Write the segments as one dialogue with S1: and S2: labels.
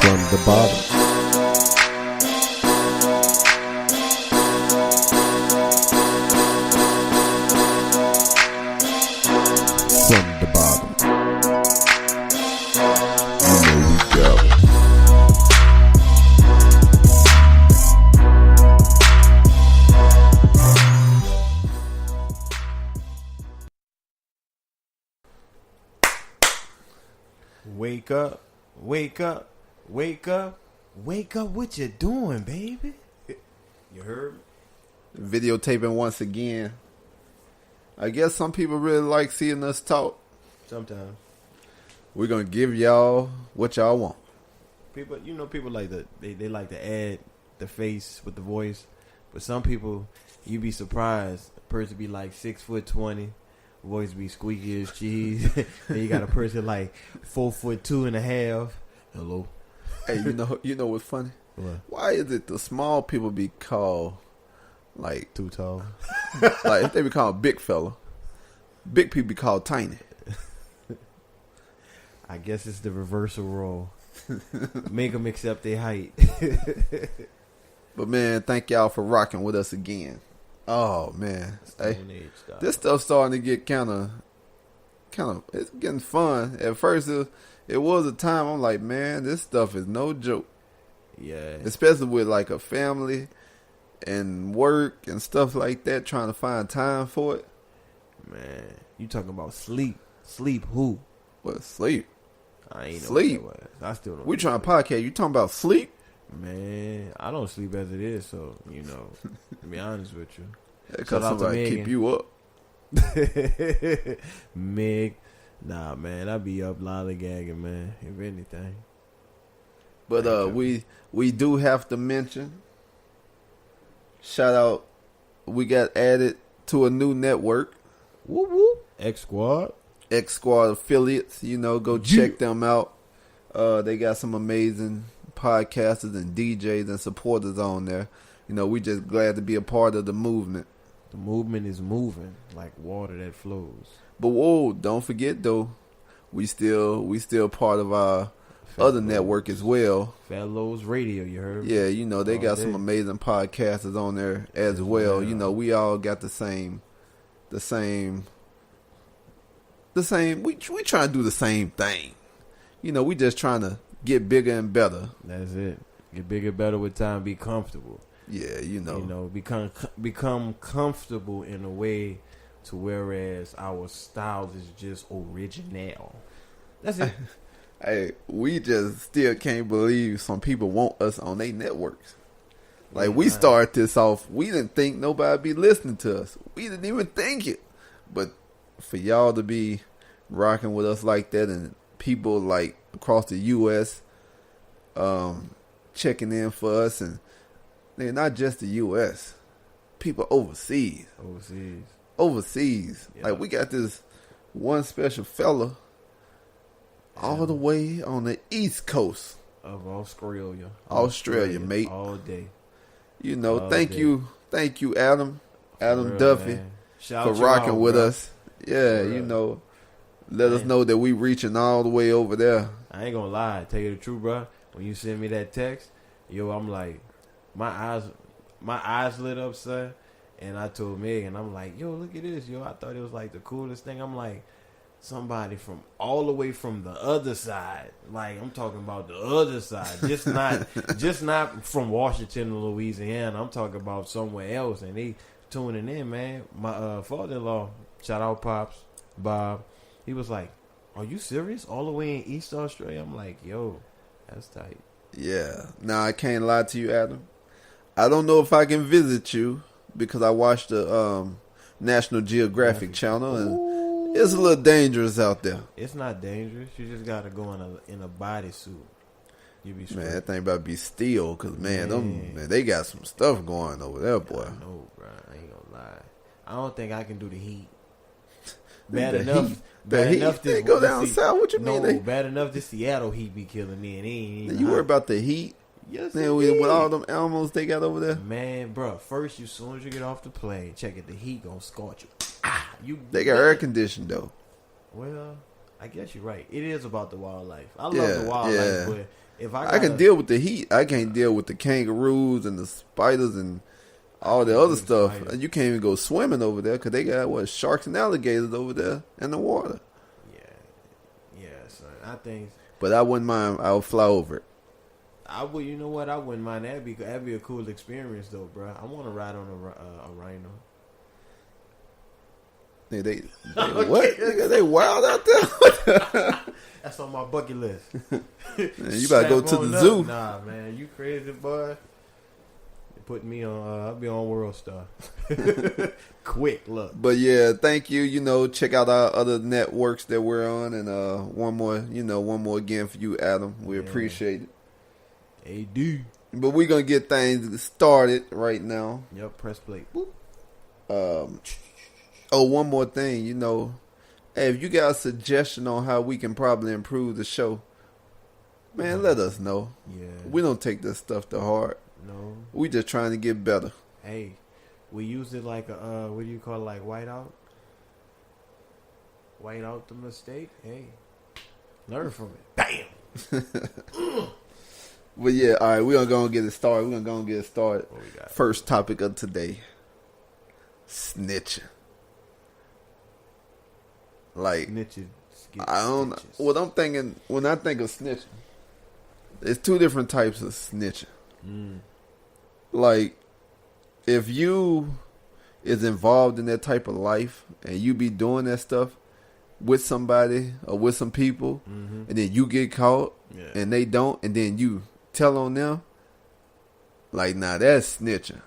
S1: from the bottom. From the bottom. You know we got it.
S2: Wake up, wake up, wake up, wake up. What you doing, baby? You heard me?
S3: Videotaping once again. I guess some people really like seeing us talk.
S2: Sometimes.
S3: We're going to give y'all what y'all want.
S2: People, people like they like to add the face with the voice. But some people, you be surprised. A person be like 6'20", voice be squeaky as cheese. Then you got a person like 4'2.5". Hello.
S3: Hey, you know what's funny?
S2: What?
S3: Why is it the small people be called like
S2: Too tall.
S3: like if they be called big fella, big people be called tiny?
S2: I guess it's the reversal role. Make them accept their height.
S3: But man, thank y'all for rocking with us again. Oh man, hey, this stuff's starting to get kind of, it's getting fun. At first, it was a time I'm like, man, this stuff is no joke.
S2: Yeah,
S3: especially with like a family and work and stuff like that, trying to find time for it.
S2: Man, you talking about sleep? Sleep who?
S3: What, sleep?
S2: I ain't
S3: sleep.
S2: Know what that was. I still don't.
S3: We trying to podcast. You talking about sleep?
S2: Man, I don't sleep as it is, so to be honest with you.
S3: Because somebody keep you up.
S2: Meg, nah, man, I be up lollygagging, man. If anything.
S3: But we do have to mention. Shout out, we got added to a new network.
S2: Whoop whoop. X Squad
S3: affiliates. Go check them out. They got some amazing podcasters and DJs and supporters on there. We just glad to be a part of the movement.
S2: The movement is moving like water that flows. But
S3: whoa, don't forget though, we still part of our other network as well.
S2: Fat Lowe's Radio, you heard?
S3: Yeah, they got some amazing podcasters on there as well. We all got the same. We trying to do the same thing. We just trying to get bigger and better.
S2: That's it. Get bigger and better with time. Be comfortable.
S3: Yeah,
S2: become comfortable in a way to whereas our style is just original. That's it.
S3: Hey, we just still can't believe some people want us on their networks. Like, we started this off, we didn't think nobody be listening to us. We didn't even think it. But for y'all to be rocking with us like that, and people like across the U.S. Checking in for us, and they're not just the U.S. People overseas. Yeah. Like, we got this one special fella all the way on the East Coast
S2: of Australia.
S3: Australia, mate.
S2: All day.
S3: Thank you, Adam Duffy, for rocking with us. Yeah, let us know that we reaching all the way over there.
S2: I ain't gonna lie, tell you the truth, bro. When you send me that text, I'm like, my eyes lit up, son. And I told Megan, I'm like, look at this, I thought it was like the coolest thing. I'm like, somebody from all the way from the other side. Like, I'm talking about the other side. Just not from Washington or Louisiana. I'm talking about somewhere else. And they tuning in, man. My father-in-law, shout out Pops, Bob. He was like, are you serious? All the way in East Australia? I'm like, that's tight.
S3: Yeah. Now, I can't lie to you, Adam. I don't know if I can visit you because I watched the National Geographic channel, and it's a little dangerous out there.
S2: It's not dangerous. You just gotta go in a bodysuit. You be straight.
S3: Man, that thing about to be steel, cause man, they got some stuff going over there, boy.
S2: I know, bro. I ain't gonna lie. I don't think I can do the heat. Bad enough.
S3: They go down south. What you mean?
S2: No, bad enough. This Seattle heat be killing me, and
S3: you worry about the heat?
S2: Yes,
S3: man, with all them animals they got over there.
S2: Man, bro. First, as soon as you get off the plane, check it. The heat gonna scorch you.
S3: They got air conditioned though.
S2: Well, I guess you're right. It is about the wildlife. I love the wildlife, but if
S3: I can deal with the heat. I can't deal with the kangaroos and the spiders and all the other stuff.
S2: Spiders.
S3: You can't even go swimming over there because they got sharks and alligators over there in the water.
S2: Yeah, son. I think.
S3: But I wouldn't mind. I would fly over it.
S2: I would. You know what? I wouldn't mind. That'd be a cool experience, though, bro. I want to ride on a rhino.
S3: They what? Nigga, they wild out there.
S2: That's on my bucket list.
S3: Man, you better go to the zoo.
S2: Nah, man, you crazy, boy. Put me on. I'll be on World Star. Quick, look.
S3: But yeah, thank you. You know, check out our other networks that we're on, and one more again for you, Adam. We appreciate it.
S2: AD.
S3: But we're gonna get things started right now.
S2: Yep, press play. Boop.
S3: Oh, one more thing. You know, hey, if you got a suggestion on how we can probably improve the show, man, let us know.
S2: Yeah.
S3: We don't take this stuff to heart.
S2: No.
S3: We just trying to get better.
S2: Hey, we use it like a what do you call it, like whiteout? White out the mistake. Hey, learn from it. Bam.
S3: But yeah, all right, we're gonna go and get it started. We're gonna go and get it started.
S2: What we got?
S3: First topic of today: snitching. Like,
S2: Snitches.
S3: I don't know.
S2: Snitches.
S3: What I'm thinking when I think of snitching, there's two different types of snitching. Like, if you is involved in that type of life and you be doing that stuff with somebody or with some people, and then you get caught and they don't, and then you tell on them, like, nah, that's snitching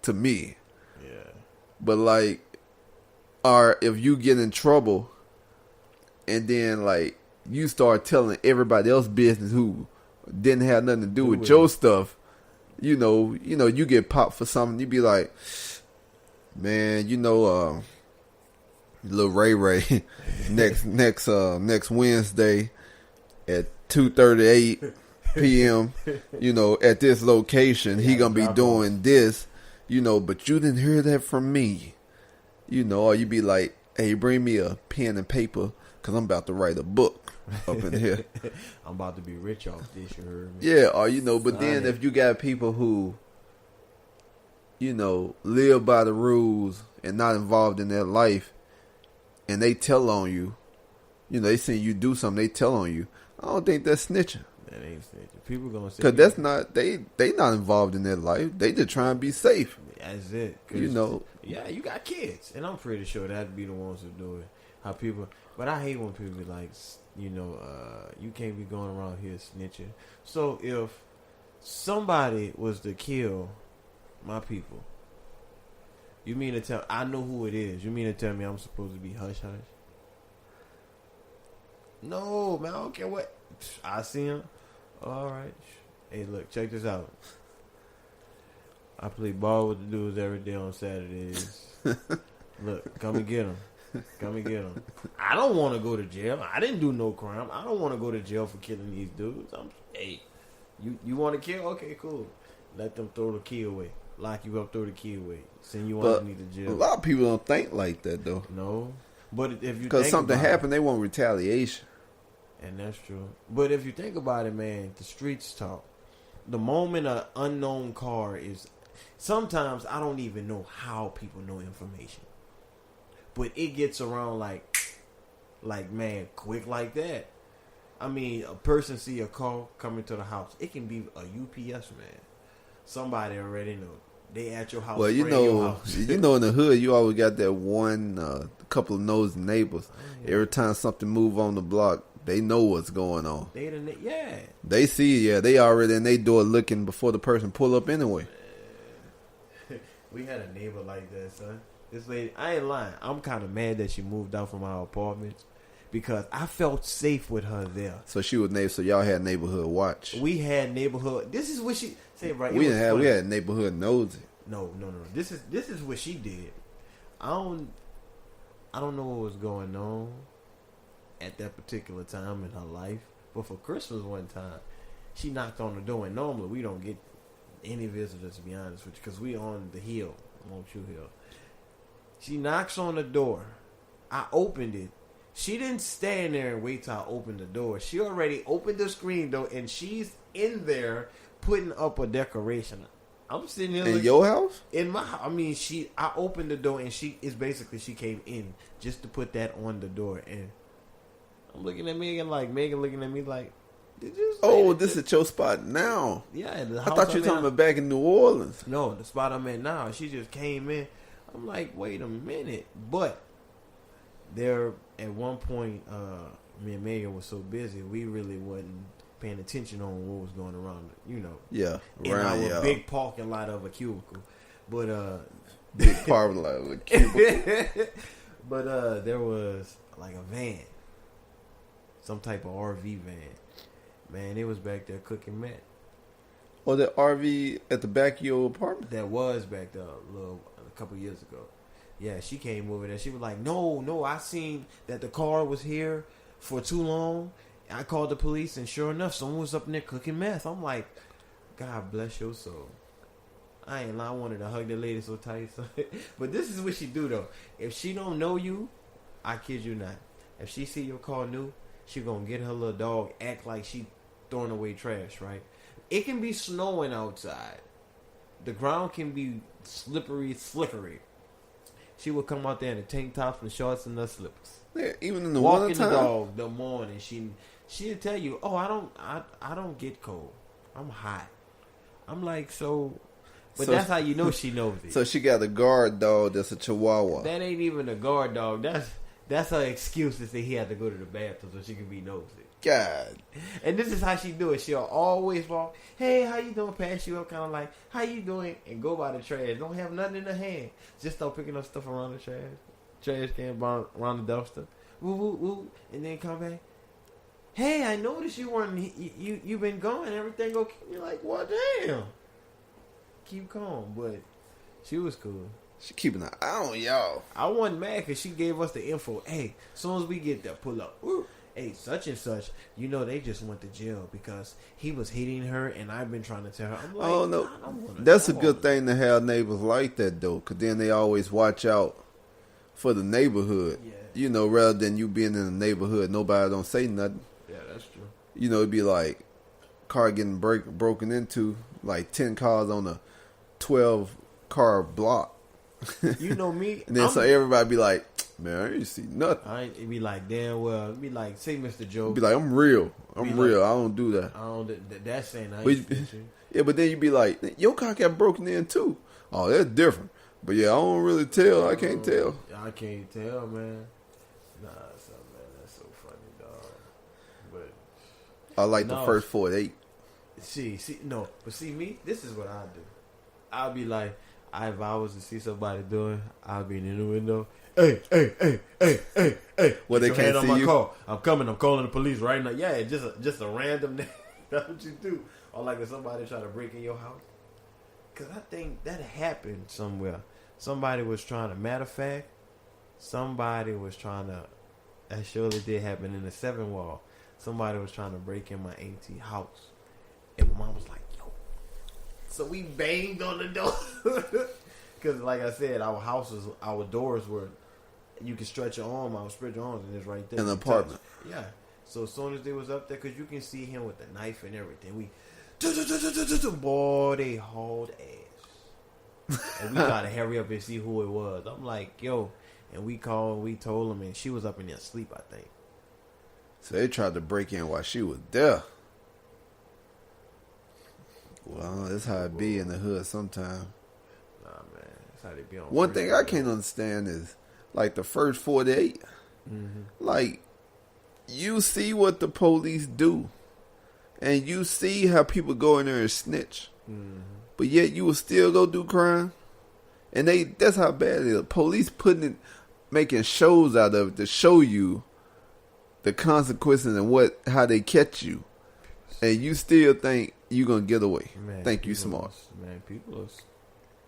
S3: to me.
S2: Yeah.
S3: But like, or if you get in trouble and then like you start telling everybody else business who didn't have nothing to do with your stuff, you know, you get popped for something, you be like, man, little Ray next Wednesday at 2:38 p.m. At this location, he gonna be doing this, but you didn't hear that from me, or you be like, hey, bring me a pen and paper because I'm about to write a book up in here.
S2: I'm about to be rich off this, you heard me?
S3: Yeah, or but then if you got people who live by the rules and not involved in their life, and they tell on you, they see you do something, they tell on you, I don't think that's snitching.
S2: That ain't snitching. People gonna say,
S3: because that's not they not involved in their life. They just trying to be safe.
S2: That's it. Yeah, you got kids, and I'm pretty sure that'd be the ones who do it. How people, but I hate when people be like, you can't be going around here snitching. So if somebody was to kill my people, you mean to tell I know who it is? You mean to tell me I'm supposed to be hush hush? No, man, I don't care what. I see him. All right. Hey, look, check this out. I play ball with the dudes every day on Saturdays. Look, come and get them. Come and get them. I don't want to go to jail. I didn't do no crime. I don't want to go to jail for killing these dudes. Hey, you want to kill? Okay, cool. Let them throw the key away. Lock you up, throw the key away. Send you underneath the jail.
S3: A lot of people don't think like that, though.
S2: No. But if you
S3: because something
S2: about
S3: happened, they want retaliation.
S2: And that's true. But if you think about it, man, the streets talk. The moment an unknown car is... Sometimes I don't even know how people know information. But it gets around like man, quick like that. I mean, a person see a car coming to the house. It can be a UPS man. Somebody already know. They at your house.
S3: Well,
S2: your house.
S3: in the hood, you always got that one couple of nosy neighbors. Every time something move on the block, they know what's going on. They see, they already in their door looking before the person pull up anyway.
S2: We had a neighbor like that, son. This lady, I ain't lying. I'm kind of mad that she moved out from our apartments because I felt safe with her there.
S3: So she was neighbor. So y'all had neighborhood watch.
S2: We had neighborhood. This is what she say. Right?
S3: We didn't have. We had neighborhood nosy.
S2: No. This is what she did. I don't know what was going on at that particular time in her life. But for Christmas one time, she knocked on the door, and normally we don't get any visitors, to be honest with you, because we on the hill, Won't You Hill. She knocks on the door. I opened it. She didn't stand there and wait till I opened the door. She already opened the screen door, and she's in there putting up a decoration. I'm sitting here
S3: In your house?
S2: in my. I mean, I opened the door and she came in just to put that on the door, and I'm looking at Megan looking at me like, did you?
S3: Oh, this is your spot now.
S2: Yeah, the
S3: I
S2: house
S3: thought you were talking about back in New Orleans.
S2: No, the spot I'm at now. She just came in. I'm like, wait a minute, but there at one point, me and Megan was so busy, we really wasn't paying attention on what was going around.
S3: Yeah,
S2: in
S3: around
S2: our big parking lot of a cubicle, but
S3: big parking lot of a cubicle.
S2: but there was like a van, some type of RV van. Man, it was back there cooking meth.
S3: Or the RV at the back of your apartment?
S2: That was back there a couple years ago. Yeah, she came over there. She was like, no, I seen that the car was here for too long. I called the police, and sure enough, someone was up in there cooking meth. I'm like, God bless your soul. I ain't lying. I wanted to hug the lady so tight. But this is what she do, though. If she don't know you, I kid you not. If she see your car new, she gonna get her little dog, act like she throwing away trash, right? It can be snowing outside. The ground can be slippery, slickery. She would come out there in the tank tops and shorts and the slippers.
S3: Yeah, even in the
S2: walking
S3: winter
S2: the
S3: time.
S2: dog the morning. She'd tell you, "Oh, I don't get cold. I'm hot." I'm like, but that's how you know she knows it.
S3: So she got a guard dog that's a Chihuahua.
S2: That ain't even a guard dog. That's her excuse to say he had to go to the bathroom so she can be nosy.
S3: God.
S2: And this is how she do it. She'll always walk, "Hey, how you doing?" Pass you up, kind of like, "How you doing?" And go by the trash. Don't have nothing in her hand. Just start picking up stuff around the trash can, around the dumpster. Woo, woo, woo. And then come back. "Hey, I noticed you weren't. You been gone. Everything okay?" You're like, "Well, damn." Keep calm, but she was cool.
S3: She keeping an eye on y'all.
S2: I wasn't mad because she gave us the info. Hey, as soon as we get there, pull up. Ooh. Hey, such and such, they just went to jail because he was hitting her, and I've been trying to tell her. I'm like,
S3: oh no, that's a good thing to have neighbors like that though, because then they always watch out for the neighborhood. Yeah. Rather than you being in the neighborhood, nobody don't say nothing.
S2: Yeah, that's true.
S3: It'd be like car getting broken into, like 10 cars on a 12-car block.
S2: You know me,
S3: and then so everybody be like, "Man, I ain't see nothing."
S2: It'd be like, damn well. It'd be like, say, Mr. Joe.
S3: It'd be like, I'm real. I don't do that.
S2: I don't. That's saying I
S3: But,
S2: ain't
S3: yeah, but then you be like, your car got broken in too. Oh, that's different. But yeah, I don't really tell. I can't tell.
S2: I can't tell, man. Nah, man, that's so funny, dog. But
S3: I like the first 48.
S2: See, me, this is what I do. I'll be like, if I was to see somebody doing, I'll be in the window. Hey.
S3: Well, they can't see you.
S2: Car. I'm coming. I'm calling the police right now. Yeah, just a random name. That's what you do. Or like if somebody try to break in your house. Because I think that happened somewhere. Somebody was trying to, that surely did happen in the 7 wall. Somebody was trying to break in my auntie house. And my mom was like, yo. So we banged on the door. Because like I said, our doors were, you can stretch your arm out, spread your arms, and it's right there.
S3: In the apartment.
S2: Yeah. So as soon as they was up there, because you can see him with the knife and everything, boy, they hauled ass. And we tried to hurry up and see who it was. I'm like, yo. And we told him, and she was up in there asleep, I think.
S3: So they tried to break in while she was there. Well, that's how it be in the hood sometimes.
S2: Nah, man. That's how they be on.
S3: One thing I can't understand is, like, the first 48.
S2: Mm-hmm.
S3: Like, you see what the police do. And you see how people go in there and snitch.
S2: Mm-hmm.
S3: But yet you will still go do crime. And that's how bad it is. Police making shows out of it to show you the consequences and how they catch you. And you still think you're going to get away.
S2: Man,
S3: think you smart.
S2: Man, people are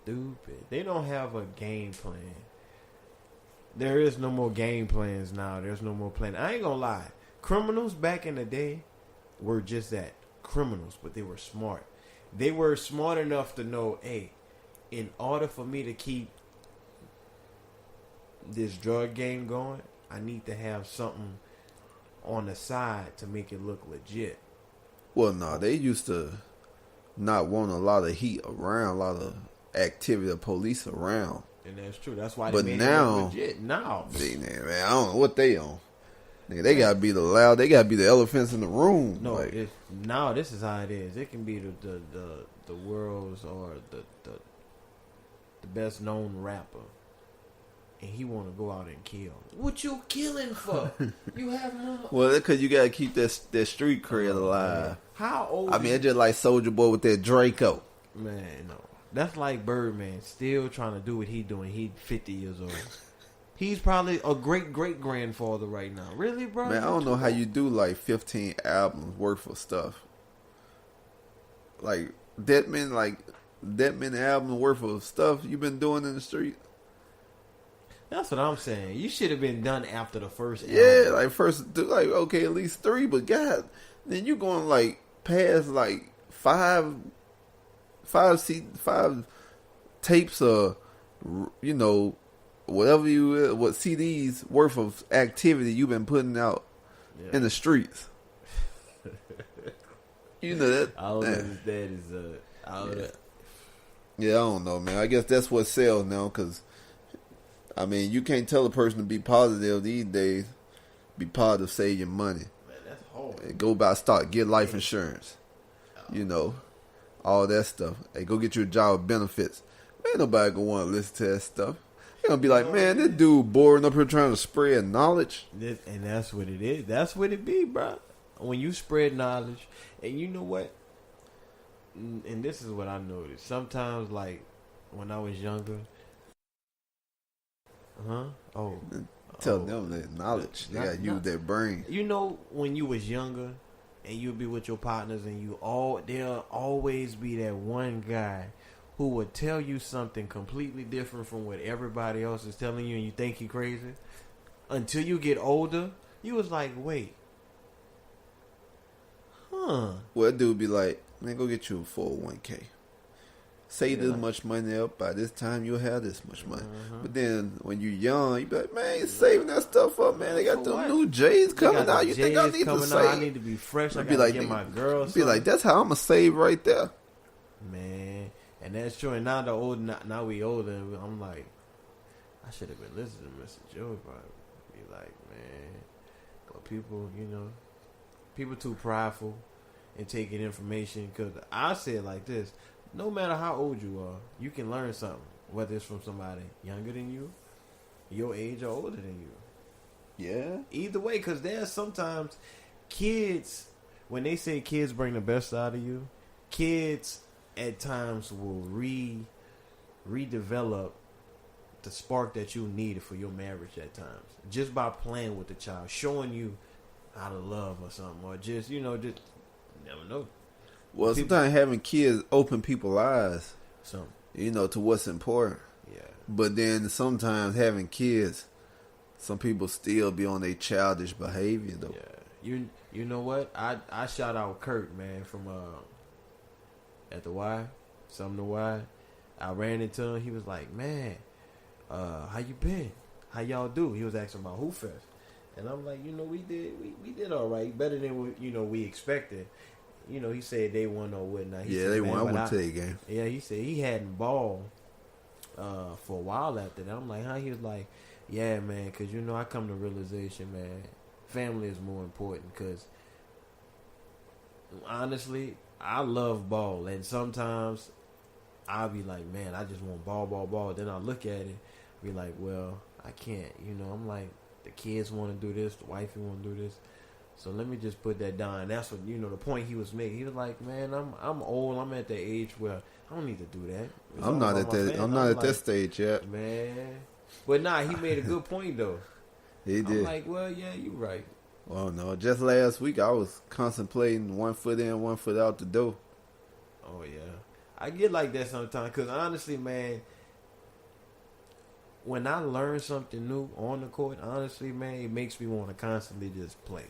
S2: stupid. They don't have a game plan. There is no more game plans now. There's no more plan. I ain't going to lie. Criminals back in the day were just that. Criminals, but they were smart. They were smart enough to know, hey, in order for me to keep this drug game going, I need to have something on the side to make it look legit.
S3: Well, no, they used to not want a lot of heat around, a lot of activity of police around.
S2: And that's true. That's why.
S3: But
S2: they made
S3: now,
S2: it look legit. Now,
S3: man, I don't know what they on. Nigga, they gotta be the loud. They gotta be the elephants in the room.
S2: no.
S3: Like,
S2: Now this is how it is. It can be the world's or the best known rapper, and he want to go out and kill. What you killing for? You have no.
S3: well, because you gotta keep that street cred alive.
S2: Man. How old?
S3: I mean, it's just like Soulja Boy with that Draco.
S2: Man, no. That's like Birdman still trying to do what he doing. He 50 years old. He's probably a great grandfather right now. Really, bro?
S3: Man, I don't know how you do like 15 albums worth of stuff. Like that many albums worth of stuff you've been doing in the street.
S2: That's what I'm saying. You should have been done after the first
S3: Yeah,
S2: album.
S3: like first, like okay, at least 3, but God, then you going like past like five tapes of, you know, what CDs worth of activity you've been putting out in the streets. You know that.
S2: All of that is
S3: Yeah, I don't know, man. I guess that's what sells now, because I mean, you can't tell a person to be positive these days. Be positive, save your money.
S2: Man, that's hard.
S3: Go buy stock, get life insurance. You know, all that stuff. Hey, go get you a job with benefits. Ain't nobody gonna want to listen to that stuff. They're gonna be like, man, this dude boring up here trying to spread knowledge.
S2: And that's what it is. That's what it be, bro. When you spread knowledge, and you know what? And this is what I noticed. Sometimes, like when I was younger,
S3: Tell them that knowledge. They gotta use their brain.
S2: You know, when you was younger, and you'd be with your partners, and there'll always be that one guy who would tell you something completely different from what everybody else is telling you, and you think he crazy. Until you get older, you was like, wait,
S3: Well, that dude be like, man, go get you a 401k. Save this much money up. By this time, you'll have this much money. But then, when you're young, you be like, man, you're saving that stuff up, man. They got the new J's coming out. You think I need to save?
S2: I need to be fresh. I
S3: be
S2: gotta
S3: like,
S2: get my girl.
S3: Be like, that's how I'm gonna save right there.
S2: Man, and that's true. And now now we older. And I'm like, I should have been listening to Mr. Joe. Be like, man, but people, people too prideful in taking information. Because I say it like this: no matter how old you are, you can learn something, whether it's from somebody younger than you, your age, or older than you.
S3: Yeah.
S2: Either way, because there's sometimes kids, when they say kids bring the best out of you, kids at times will redevelop the spark that you needed for your marriage at times. Just by playing with the child, showing you how to love or something, or just, just never know.
S3: Well, sometimes having kids open people's eyes,
S2: Some.
S3: to what's important.
S2: Yeah.
S3: But then sometimes having kids, some people still be on their childish behavior, though.
S2: Yeah. You know what? I shout out Kurt, man, from at the Y, something to Y. I ran into him. He was like, man, how you been? How y'all do? He was asking about Who Fest. And I'm like, we did all right. Better than we expected. He said they won or whatnot. He said,
S3: they won. I went to the game.
S2: Yeah, he said he hadn't balled for a while after that. I'm like, huh? He was like, yeah, man, because, I come to realization, man, family is more important because, honestly, I love ball. And sometimes I'll be like, man, I just want ball. Then I look at it, be like, well, I can't. I'm like, the kids want to do this, the wifey want to do this. So let me just put that down. And that's what, the point he was making. He was like, man, I'm old. I'm at the age where I don't need to do that.
S3: I'm not at that stage yet.
S2: Man. But nah, he made a good point, though.
S3: He did.
S2: I'm like, well, yeah, you're right.
S3: Well, no, just last week I was contemplating 1 foot in, 1 foot out the door.
S2: Oh, yeah. I get like that sometimes. Because honestly, man, when I learn something new on the court, honestly, man, it makes me want to constantly just play.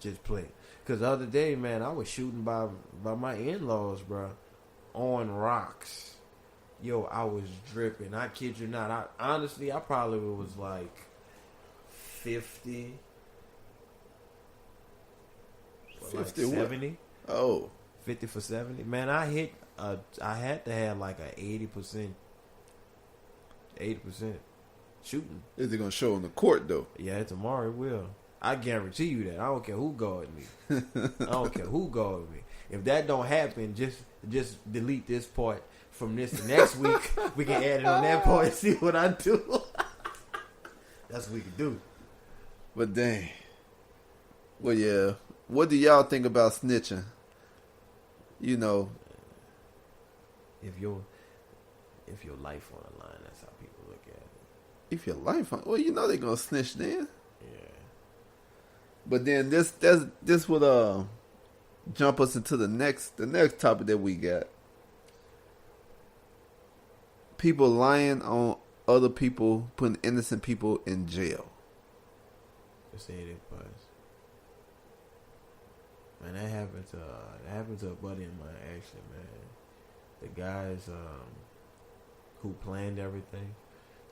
S2: Because the other day, man, I was shooting by my in-laws, bro, on rocks. Yo, I was dripping. I kid you not. I probably was like 50.
S3: 50
S2: like 70.
S3: Oh,
S2: 50 for 70. Man, I had to have like a 80% shooting.
S3: is it gonna show on the court though?
S2: Yeah, tomorrow it will. I guarantee you that. I don't care who guard me. I don't care who guard me. If that don't happen, just delete this part from this to next week. We can add it on that part and see what I do. That's what we can do.
S3: But dang. Well, yeah. What do y'all think about snitching? You know,
S2: If your life on the line, that's how people look at it.
S3: if your life, well, you know they gonna snitch then.
S2: Yeah.
S3: But then this would jump us into the next topic that we got. People lying on other people, putting innocent people in jail.
S2: Just say it was. Man, that happened to a buddy of mine actually, man. The guys who planned everything.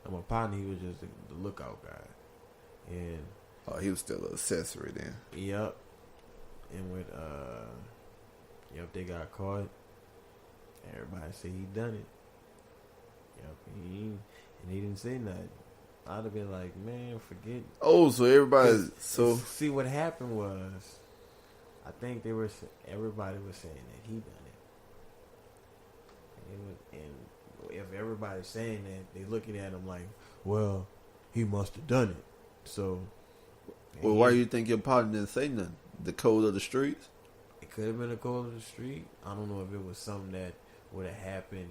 S2: And my partner, he was just the lookout guy. And
S3: Oh, he was still an accessory then.
S2: yep. And with they got caught. Everybody said he done it. Yep, he didn't say nothing. I'd have been like, man, forget.
S3: Oh, so everybody, so
S2: See, what happened was, I think everybody was saying that he done it. And if everybody's saying that, they looking at him like, well, he must have done it. So,
S3: well, why do you think your partner didn't say nothing? The code of the streets?
S2: it could have been a call of the street. I don't know if it was something that would have happened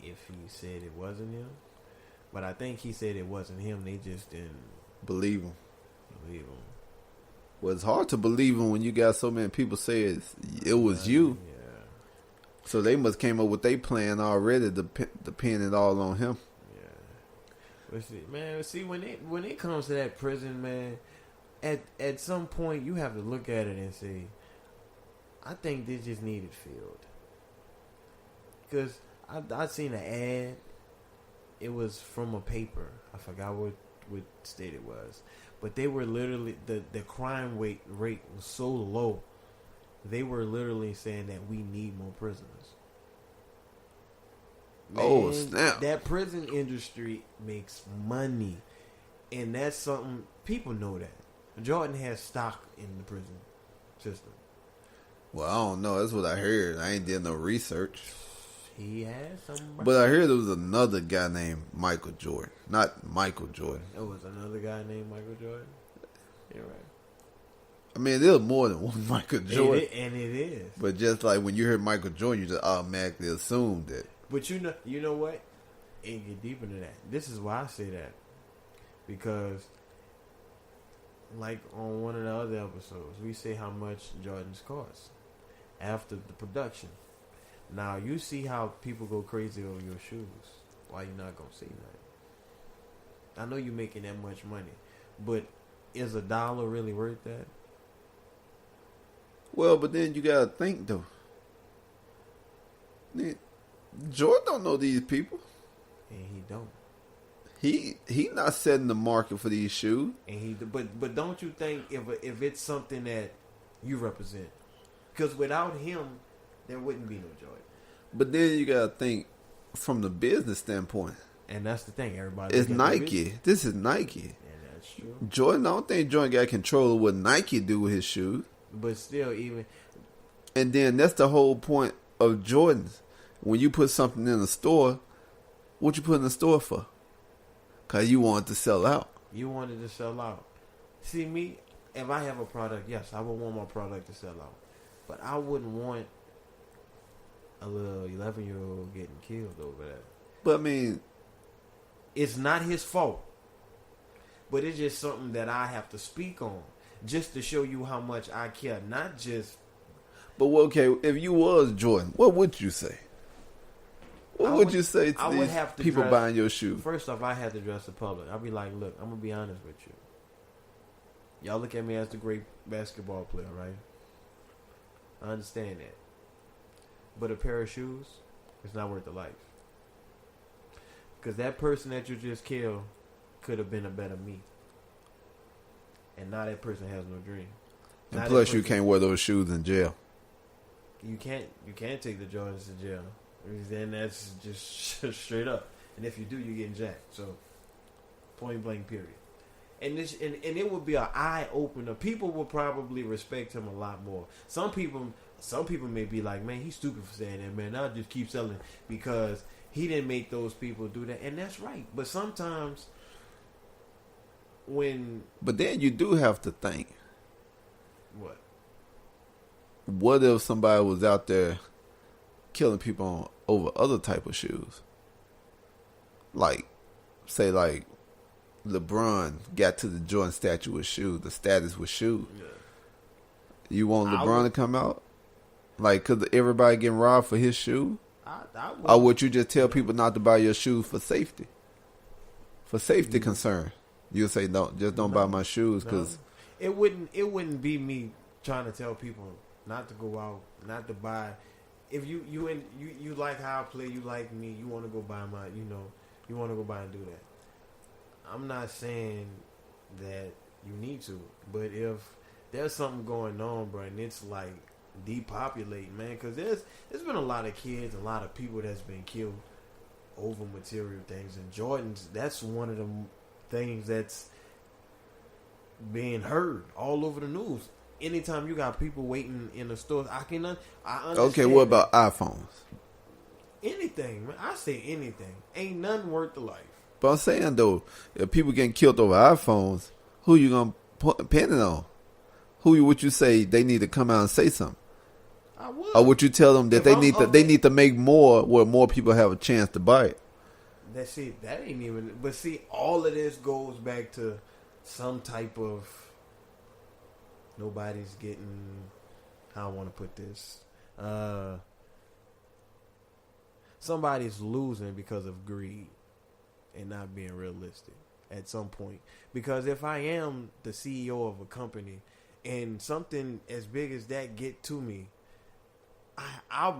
S2: if he said it wasn't him. But I think he said it wasn't him. They just didn't
S3: Believe him.
S2: believe him.
S3: Well, it's hard to believe him when you got so many people say it was you.
S2: Yeah,
S3: So they must came up with their plan already to pin it all on him.
S2: yeah. But see, when it comes to that prison, man, at some point you have to look at it and say, I think this just needed filled. Because I seen an ad. It was from a paper. I forgot what state it was. But they were literally, the crime rate was so low. They were literally saying that we need more prisoners.
S3: Oh, snap.
S2: That prison industry makes money. And that's something, people know that. Jordan has stock in the prison system.
S3: Well, I don't know. That's what I heard. I ain't did no research.
S2: He has some.
S3: But I heard there was another guy named Michael Jordan. Not Michael Jordan.
S2: There was another guy named Michael Jordan. You're right.
S3: I mean, there's more than one Michael Jordan.
S2: And it is.
S3: But just like when you heard Michael Jordan, you just automatically assume that.
S2: But you know what? It get deeper than that. This is why I say that. Because, like on one of the other episodes, we say how much Jordans cost after the production. Now, you see how people go crazy over your shoes. Why you not going to say nothing? I know you're making that much money. But is $1 really worth that?
S3: Well, but then you gotta think though. Jordan don't know these people.
S2: And he don't.
S3: He not setting the market for these shoes.
S2: And but don't you think if it's something that you represent? Because without him, there wouldn't be no Jordan.
S3: But then you gotta think from the business standpoint.
S2: And that's the thing, everybody.
S3: It's Nike. This is Nike.
S2: And that's true.
S3: Jordan, I don't think Jordan got control of what Nike do with his shoes.
S2: But still, even
S3: And then that's the whole point of Jordans. When you put something in a store, what you put in the store for? Because you want it to sell out.
S2: you wanted to sell out. See, me, if I have a product, yes, I would want my product to sell out. But I wouldn't want a little 11-year-old getting killed over that.
S3: But I mean,
S2: It's not his fault. But it's just something that I have to speak on. Just to show you how much I care. Not just...
S3: but okay, if you was Jordan, what would you say? What would you say to these people buying your shoes?
S2: First off, I had to address the public. I'd be like, look, I'm going to be honest with you. Y'all look at me as the great basketball player, right? I understand that. But a pair of shoes is not worth the life. Because that person that you just killed could have been a better me. And now that person has no dream.
S3: And
S2: Now
S3: plus,
S2: that
S3: you
S2: person-
S3: can't wear those shoes in jail.
S2: You can't take the Jordans to jail. Then that's just straight up. And if you do, you're getting jacked. So, point blank, period. And it would be an eye opener. People will probably respect him a lot more. Some people may be like, man, he's stupid for saying that, man. I'll just keep selling because he didn't make those people do that. And that's right. But sometimes
S3: But then you do have to think.
S2: What?
S3: What if somebody was out there killing people over other type of shoes? Like, say like LeBron got to the Jordan statue with shoes, the status with shoes. Yeah. You want LeBron to come out? Like, could everybody getting robbed for his shoe? Or would you just tell people not to buy your shoes for safety? For safety concern. You'll say, don't buy my shoes because...
S2: It wouldn't be me trying to tell people not to go out, not to buy. If you like how I play, you like me, you want to go buy my, you want to go buy and do that. I'm not saying that you need to, but if there's something going on, bro, and it's like depopulating, man, because there's been a lot of kids, a lot of people that's been killed over material things, and Jordans, that's one of the things that's being heard all over the news. Anytime you got people waiting in the stores, I understand.
S3: Okay, what about iPhones?
S2: Anything, man. I say anything. Ain't nothing worth the life.
S3: But I'm saying though, if people getting killed over iPhones, who you gonna pin it on? Would you say they need to come out and say something?
S2: I would.
S3: Or would you tell them that they need to make more where more people have a chance to buy it?
S2: That ain't even. But see, all of this goes back to some type of. Nobody's getting. How I want to put this. Somebody's losing because of greed and not being realistic at some point. Because if I am the CEO of a company and something as big as that get to me,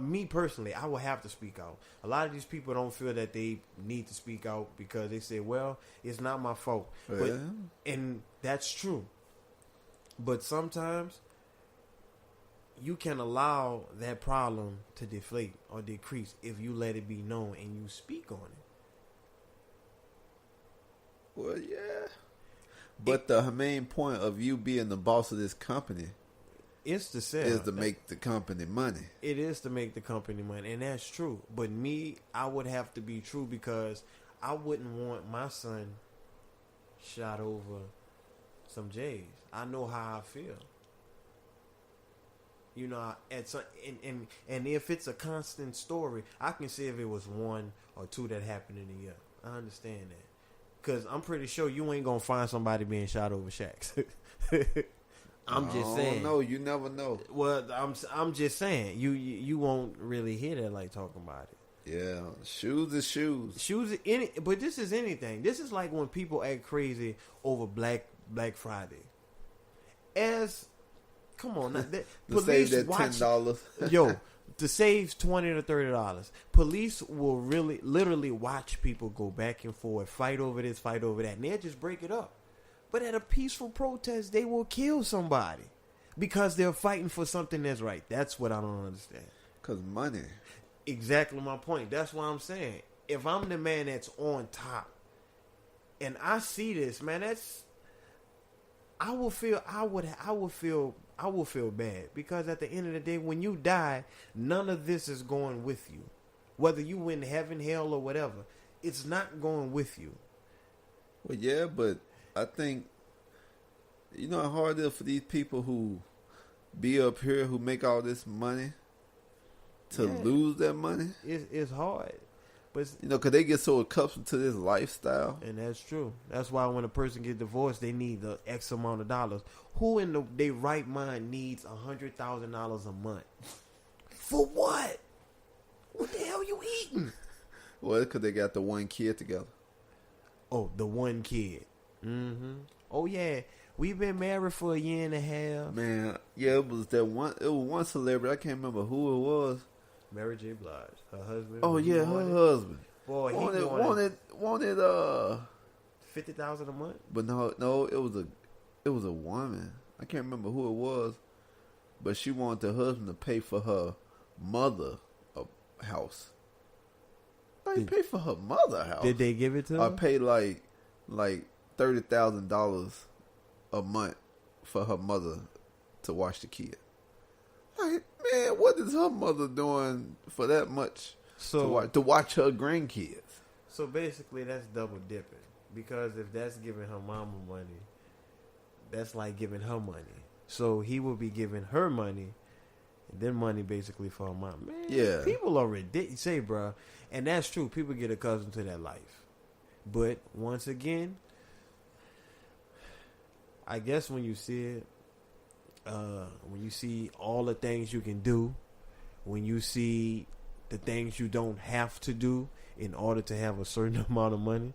S2: me personally, I will have to speak out. A lot of these people don't feel that they need to speak out because they say, well, it's not my fault.
S3: Yeah.
S2: And that's true. But sometimes you can allow that problem to deflate or decrease if you let it be known and you speak on it.
S3: Well, yeah. But the main point of you being the boss of this company
S2: is to sell.
S3: Is to make the company money.
S2: It is to make the company money, and that's true. But me, I would have to be true because I wouldn't want my son shot over some J's. I know how I feel. And if it's a constant story, I can see if it was one or two that happened in a year. I understand that. Because I'm pretty sure you ain't going to find somebody being shot over Shaqs. I'm just saying.
S3: No, you never know.
S2: Well, I'm just saying. You won't really hear that like talking about it.
S3: Yeah, shoes is shoes.
S2: But this is anything. This is like when people act crazy over Black Friday. Come on,
S3: to save that $10.
S2: Yo, to save $20 to $30, police will literally watch people go back and forth, fight over this, fight over that, and they'll just break it up. But at a peaceful protest, they will kill somebody because they're fighting for something that's right. That's what I don't understand.
S3: Because money.
S2: Exactly my point. That's what I'm saying. If I'm the man that's on top, and I see this, man, I will feel bad because at the end of the day, when you die, none of this is going with you. Whether you in heaven, hell, or whatever, it's not going with you.
S3: Well, yeah, but I think how hard it is for these people who be up here who make all this money to lose that money.
S2: It's hard. But
S3: because they get so accustomed to this lifestyle.
S2: And that's true. That's why when a person gets divorced, they need the X amount of dollars. Who in their right mind needs $100,000 a month? For what? What the hell you eating?
S3: Well, because they got the one kid together.
S2: Oh, the one kid. Mm-hmm. Oh, yeah. We've been married for a year and a half.
S3: Man, yeah, it was one celebrity. I can't remember who it was.
S2: Mary J. Blige, her husband.
S3: Oh yeah, her husband.
S2: Boy,
S3: wanted
S2: $50,000 a month.
S3: But no, it was a woman. I can't remember who it was, but she wanted her husband to pay for her mother a house. Like pay for her mother house.
S2: Did they give it to her?
S3: I pay like $30,000 a month for her mother to watch the kid. Like, man, what is her mother doing for that much to watch her grandkids?
S2: So basically, that's double dipping. Because if that's giving her mama money, that's like giving her money. So he will be giving her money, and then money basically for her mom. Man,
S3: yeah.
S2: People are ridiculous. Say, bro, and that's true. People get accustomed to that life. But once again, I guess when you see it, when you see all the things you can do, when you see the things you don't have to do in order to have a certain amount of money,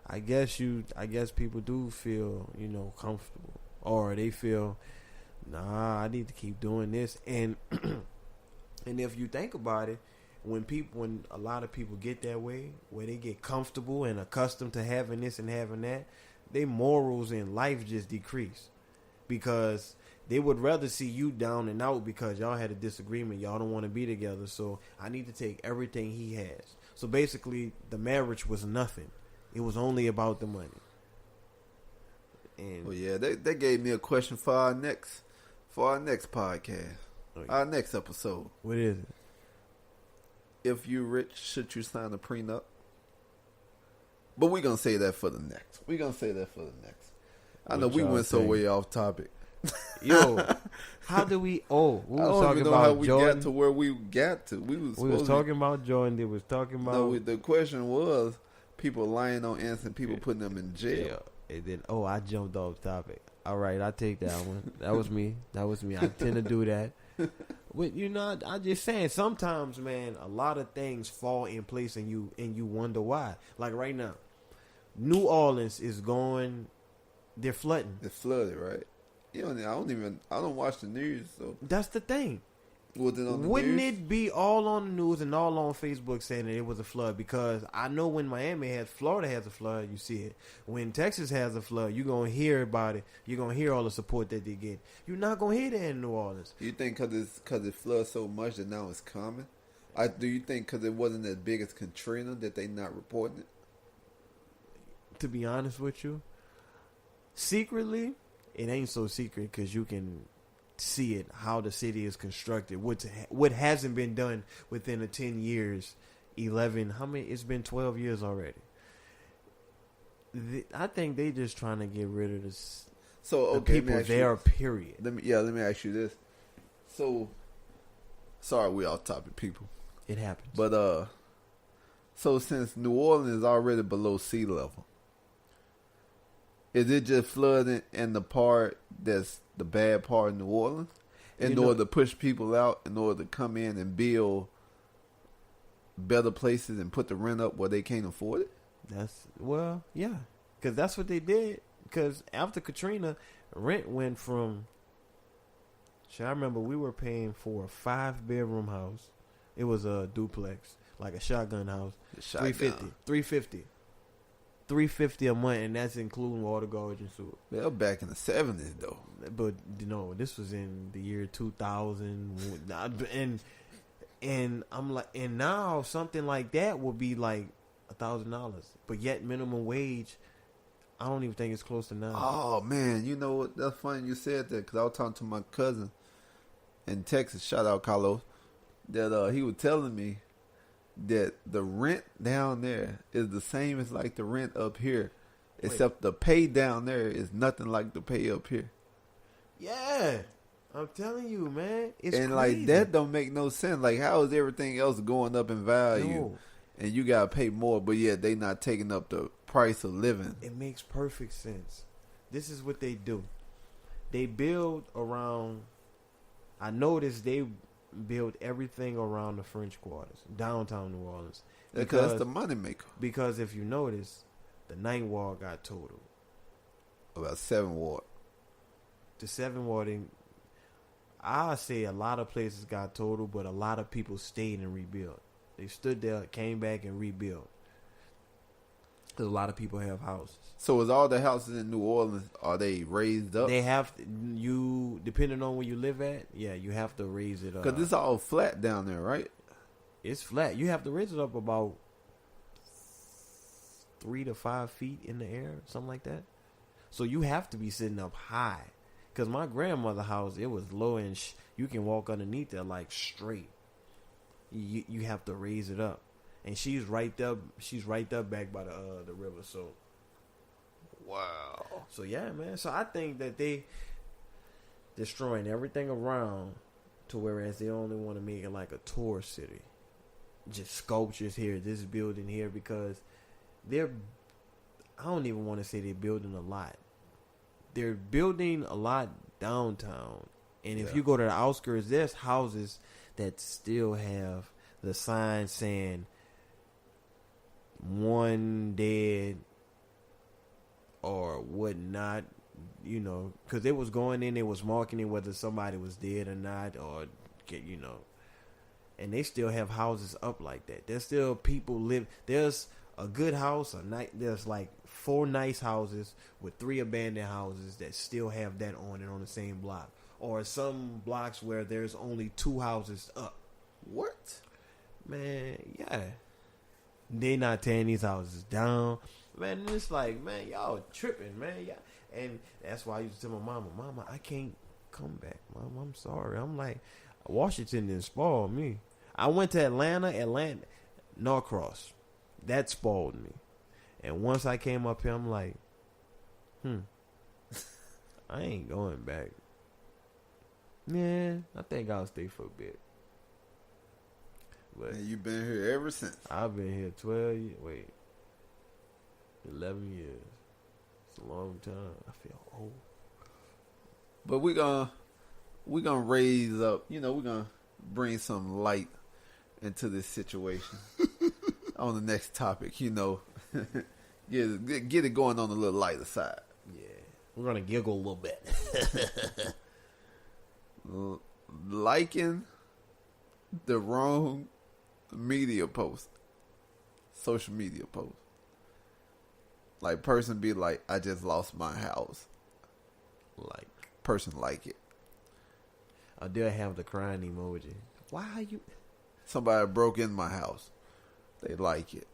S2: I guess people do feel, comfortable, or they feel, nah, I need to keep doing this. And and if you think about it, when a lot of people get that way, where they get comfortable and accustomed to having this and having that, their morals in life just decrease, because they would rather see you down and out because y'all had a disagreement. Y'all don't want to be together. So I need to take everything he has. So basically, the marriage was nothing. It was only about the money. And
S3: well, yeah, they gave me a question for our next podcast, our next episode.
S2: What is it?
S3: If you rich, should you sign a prenup? But we're gonna say that for the next. I know we went so way off topic.
S2: Yo, how do we? Oh, we was talking about
S3: how we
S2: Jordan.
S3: got to where we got to. We was
S2: talking about Jordan. They was talking about.
S3: No, the question was people lying on innocent people, putting them in jail.
S2: Yeah. And then, I jumped off topic. All right, I take that one. That was me. I tend to do that. But I'm just saying, sometimes, man, a lot of things fall in place, and you wonder why. Like right now, New Orleans is going. They're flooding.
S3: It's flooded, right? I don't watch the news, so
S2: that's the thing.
S3: Was it on the
S2: Wouldn't
S3: news?
S2: it be all on the news and all on Facebook saying that it was a flood? Because I know when Florida has a flood, you see it. When Texas has a flood, you're going to hear about it. You're going to hear all the support that they get. You're not going to hear that in New Orleans.
S3: You think because it floods so much that now it's coming? Do you think because it wasn't as big as Katrina that they not reporting it?
S2: To be honest with you, secretly, it ain't so secret because you can see it, how the city is constructed, what hasn't been done within the 10 years, 11, how many, it's been 12 years already. I think they just trying to get rid of this.
S3: So
S2: the people there, period.
S3: Let me ask you this. So, sorry, we off topic, people.
S2: It happens.
S3: But so since New Orleans is already below sea level, is it just flooding in the part that's the bad part of New Orleans in order to push people out, in order to come in and build better places and put the rent up where they can't afford it?
S2: Yeah, because that's what they did. Because after Katrina, rent went from. I remember we were paying for a 5-bedroom house. It was a duplex, like a shotgun house. $350 a month, and that's including water, garbage, and sewer.
S3: They're back in the 70s though.
S2: But this was in the year 2000, and I'm like, and now something like that will be like $1,000, but yet minimum wage, I don't even think it's close to now.
S3: Oh man, you know what? That's funny you said that, because I was talking to my cousin in Texas. Shout out Carlos. That he was telling me that the rent down there is the same as like the rent up here, except the pay down there is nothing like the pay up here.
S2: Yeah, I'm telling you, man, it's
S3: and
S2: crazy.
S3: Like that don't make no sense. Like, how is everything else going up in value, and you gotta pay more, but yet they not taking up the price of living?
S2: It makes perfect sense. This is what they do. They build around. I noticed they build everything around the French Quarters, downtown New Orleans.
S3: Because that's the money maker.
S2: Because if you notice, the 9th ward got totaled.
S3: About 7th ward.
S2: The 7th ward, I say a lot of places got totaled, but a lot of people stayed and rebuilt. They stood there, came back, and rebuilt. Because a lot of people have houses.
S3: So is all the houses in New Orleans, are they raised up?
S2: They have you depending on where you live at. Yeah, you have to raise it up.
S3: Because it's all flat down there, right?
S2: It's flat. You have to raise it up about 3 to 5 feet in the air, something like that. So you have to be sitting up high. Because my grandmother's house, it was low and you can walk underneath it like straight. You have to raise it up, and she's right there. She's right there back by the river. So,
S3: wow.
S2: So yeah, man. So I think that they destroying everything around to whereas they only want to make it like a tourist city. Just sculptures here, this building here, because they're. I don't even want to say they're building a lot. They're building a lot downtown, and if you go to the outskirts, there's houses that still have the sign saying one dead or whatnot, you know, because they was going in, they was marking whether somebody was dead or not, or, you know, and they still have houses up like that. There's still people live. There's a good house, there's like 4 nice houses with 3 abandoned houses that still have that on it on the same block. Or some blocks where there's only 2 houses up.
S3: What?
S2: Man, yeah. They not tearing these houses down. Man, it's like, man, y'all tripping, man. Yeah. And that's why I used to tell my mama, I can't come back, Mom. I'm sorry. I'm like, Washington didn't spoil me. I went to Atlanta, Norcross. That spoiled me. And once I came up here, I'm like, I ain't going back. Yeah, I think I'll stay for a bit. But
S3: and you've been here ever since.
S2: I've been here 11 years. It's a long time. I feel old.
S3: But we're gonna raise up, you know, we're gonna bring some light into this situation. On the next topic, you know. get it going on the little lighter side.
S2: Yeah. We're gonna giggle a little bit.
S3: Liking the wrong media post, social media post. Like, person be like, I just lost my house.
S2: Like,
S3: person like it.
S2: I dare have the crying emoji. Why are you?
S3: Somebody broke in my house. They like it.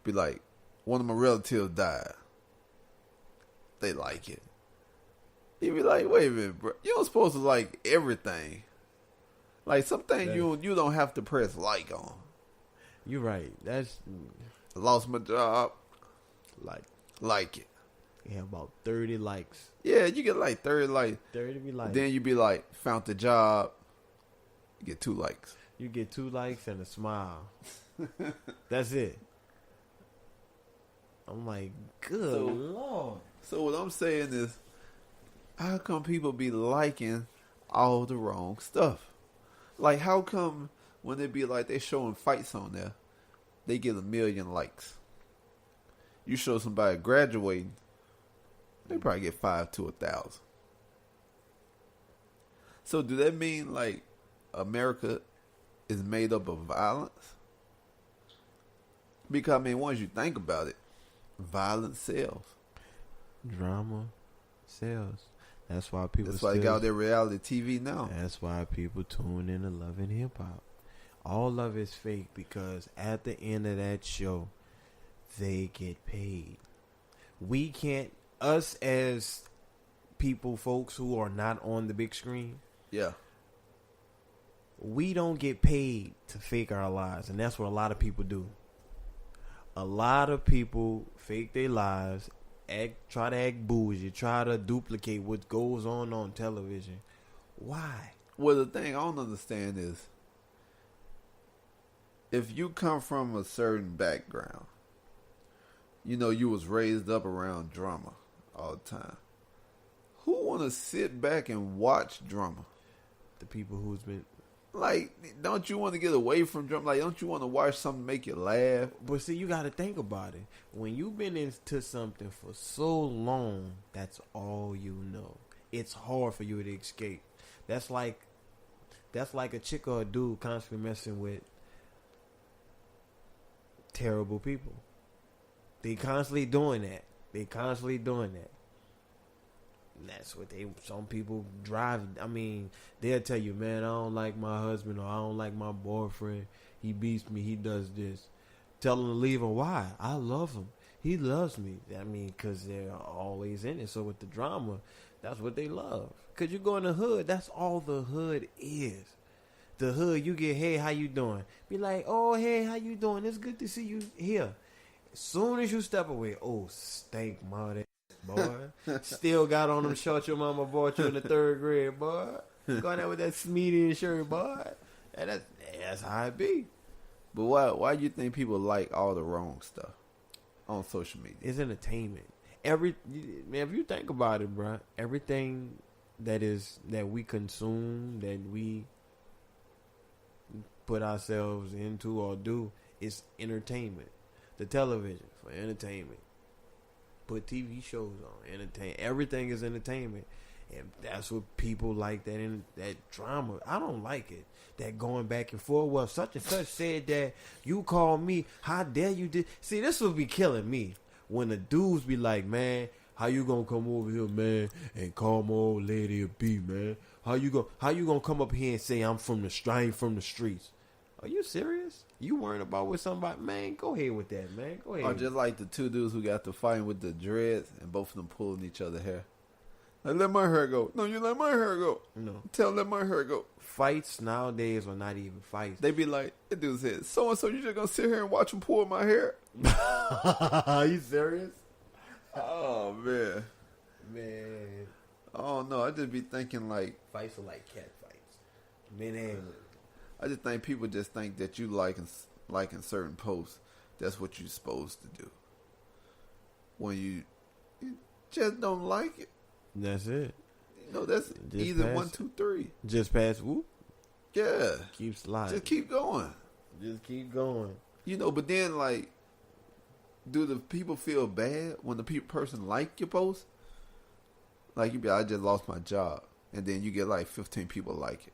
S3: Be like, one of my relatives died. They like it. You be like, wait a minute, bro. You don't supposed to like everything. Like, some things you don't have to press like on.
S2: You're right. That's
S3: Lost my job. Like it.
S2: You have about 30 likes.
S3: Yeah, you get like 30 likes.
S2: 30 be like.
S3: Then you be like, found the job. You get 2 likes.
S2: You get 2 likes and a smile. That's it. I'm like, good Lord.
S3: So what I'm saying is, how come people be liking all the wrong stuff? Like, how come when they be like, they showing fights on there, they get 1 million likes? You show somebody graduating, they probably get 5 to 1,000. So do that mean like America is made up of violence? Because, I mean, once you think about it, violence sells.
S2: Drama sells. That's why people.
S3: That's why they got their reality TV now.
S2: That's why people tune in to Love and Hip Hop. All of it's fake because at the end of that show, they get paid. We can't. Us as people, folks who are not on the big screen.
S3: Yeah.
S2: We don't get paid to fake our lives, and that's what a lot of people do. A lot of people fake their lives, try to act bougie, try to duplicate what goes on television. Why?
S3: Well, the thing I don't understand is, if you come from a certain background, you know, you was raised up around drama all the time. Who want to sit back and watch drama?
S2: The people who's been...
S3: Like, don't you want to get away from drama? Like, don't you want to watch something make you laugh?
S2: But see, you got to think about it. When you've been into something for so long, that's all you know. It's hard for you to escape. That's like a chick or a dude constantly messing with terrible people. They constantly doing that. And that's what some people drive. I mean, they'll tell you, man, I don't like my husband or I don't like my boyfriend. He beats me. He does this. Tell him to leave him. Why? I love him. He loves me. I mean, because they're always in it. So with the drama, that's what they love. Because you go in the hood, that's all the hood is. The hood, you get, hey, how you doing? Be like, oh, hey, how you doing? It's good to see you here. As soon as you step away, oh, stank mother, boy. Still got on them shorts your mama bought you in the 3rd grade, boy. Going out with that Smeedy shirt, boy. And that's how it be.
S3: But why do you think people like all the wrong stuff on social media?
S2: It's entertainment. Man, if you think about it, bro, everything that we consume, that we put ourselves into or do, is entertainment. The television for entertainment. Put TV shows on, entertain. Everything is entertainment, and that's what people like. That drama. I don't like it. That going back and forth. Well, such and such said that you called me. How dare you did? See, this would be killing me when the dudes be like, man, how you gonna come over here, man, and call my old lady a B, man? How you gonna come up here and say I'm from the streets? Are you serious? You worrying about with somebody? Man, go ahead with that, man. Go ahead.
S3: Or just like the 2 dudes who got to fighting with the dreads and both of them pulling each other hair. Like, let my hair go. No, you let my hair go.
S2: No.
S3: Tell them let my hair go.
S2: Fights nowadays are not even fights.
S3: They be like, that dude said, so-and-so, you just gonna sit here and watch him pull my hair?
S2: Are you serious?
S3: Oh, man.
S2: Man.
S3: Oh, no, I just be thinking like...
S2: Fights are like cat fights. Men and women.
S3: I just think people just think that you liking certain posts. That's what you're supposed to do. When you just don't like it.
S2: That's it.
S3: You know, that's
S2: Just
S3: either
S2: pass
S3: 1, 2, 3.
S2: Just pass whoop.
S3: Yeah.
S2: Keep sliding.
S3: Just keep going.
S2: Just keep going.
S3: You know, but then, like, do the people feel bad when the person like your post? Like, you be like, I just lost my job. And then you get, like, 15 people like it.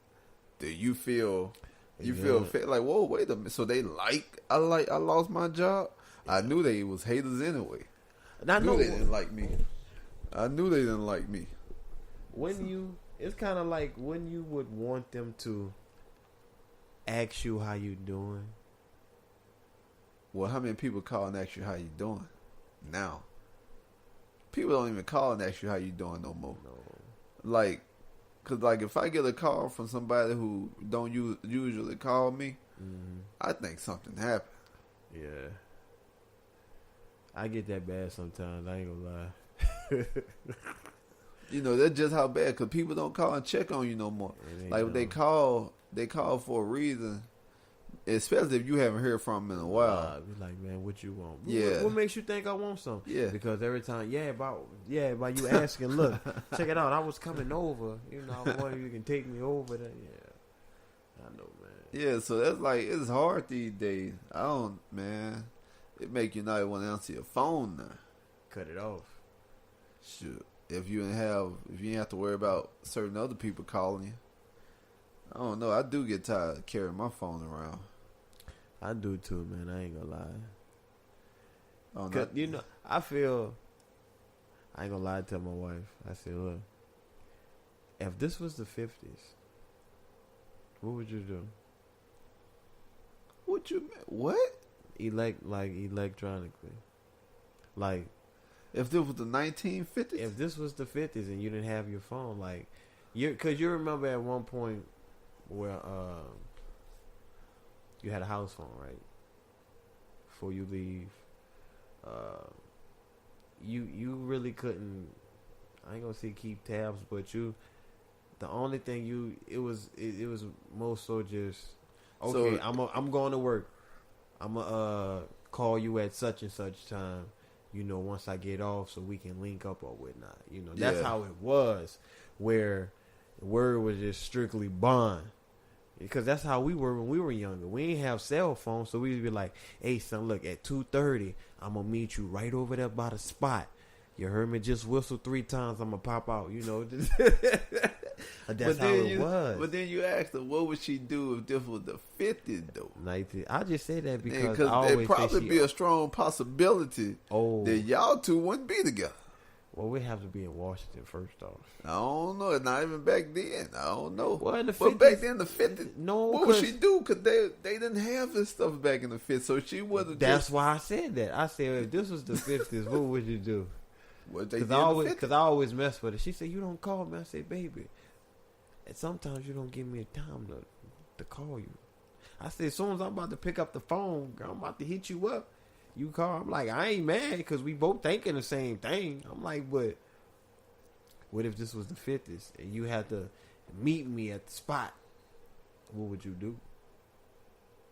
S3: Do you feel... You feel like, whoa, wait a minute. So they I lost my job? I knew they was haters anyway. I knew they didn't like me.
S2: It's kind of like when you would want them to ask you how you doing.
S3: Well, how many people call and ask you how you doing now? People don't even call and ask you how you doing no more.
S2: No.
S3: Like, cause like if I get a call from somebody who don't usually call me, I think something happened.
S2: Yeah, I get that bad sometimes. I ain't gonna lie.
S3: You know, that's just how bad. Cause people don't call and check on you no more. Like if they call for a reason. Especially if you haven't heard from them in a while.
S2: Be like, man, what you want?
S3: Yeah.
S2: What makes you think I want something?
S3: Yeah.
S2: Because every time, by you asking, look, check it out. I was coming over. You know, I wonder if you can take me over there. Yeah. I know, man.
S3: Yeah, so that's like, it's hard these days. Man. It make you not even want to answer your phone now.
S2: Cut it off.
S3: Shoot. If you ain't have to worry about certain other people calling you. I don't know. I do get tired of carrying my phone around.
S2: I do too, man. I ain't gonna lie.
S3: Oh,
S2: Cause, you know, I ain't gonna lie to my wife. I said, look, if this was the 50s, what would you do?
S3: What you mean? What?
S2: Electronically. Like,
S3: if this was the 1950s?
S2: If this was the 50s and you didn't have your phone, like, because you remember at one point where you had a house phone, right? Before you leave, you really couldn't. I ain't gonna say keep tabs, but the only thing it was more so just okay. So, I'm going to work. I'm gonna call you at such and such time. You know, once I get off, so we can link up or whatnot. You know, that's how it was. Where word was just strictly bond. Because that's how we were when we were younger. We didn't have cell phones, so we'd be like, hey, son, look, at 2:30, I'm going to meet you right over there by the spot. You heard me just whistle 3 times, I'm going to pop out, you know. That's how it was.
S3: But then you asked her, what would she do if this was the 50s, though?
S2: 19. I just say that because
S3: Because
S2: I always
S3: there'd probably
S2: say
S3: be a strong possibility that y'all two wouldn't be together.
S2: Well, we have to be in Washington first off.
S3: I don't know. Not even back then. I don't know.
S2: Well, in the
S3: but
S2: 50s,
S3: back then, the 50s,
S2: no,
S3: what would she do? Because they didn't have this stuff back in the 50s. So she wasn't.
S2: That's why I said that. I said, if this was the 50s, what would you do?
S3: Because
S2: I always mess with her. She said, you don't call me. I say, baby, and sometimes you don't give me a time to call you. I said, as soon as I'm about to pick up the phone, girl, I'm about to hit you up. You call. I'm like, I ain't mad because we both thinking the same thing. I'm like, but what if this was the 50s and you had to meet me at the spot? What would you do?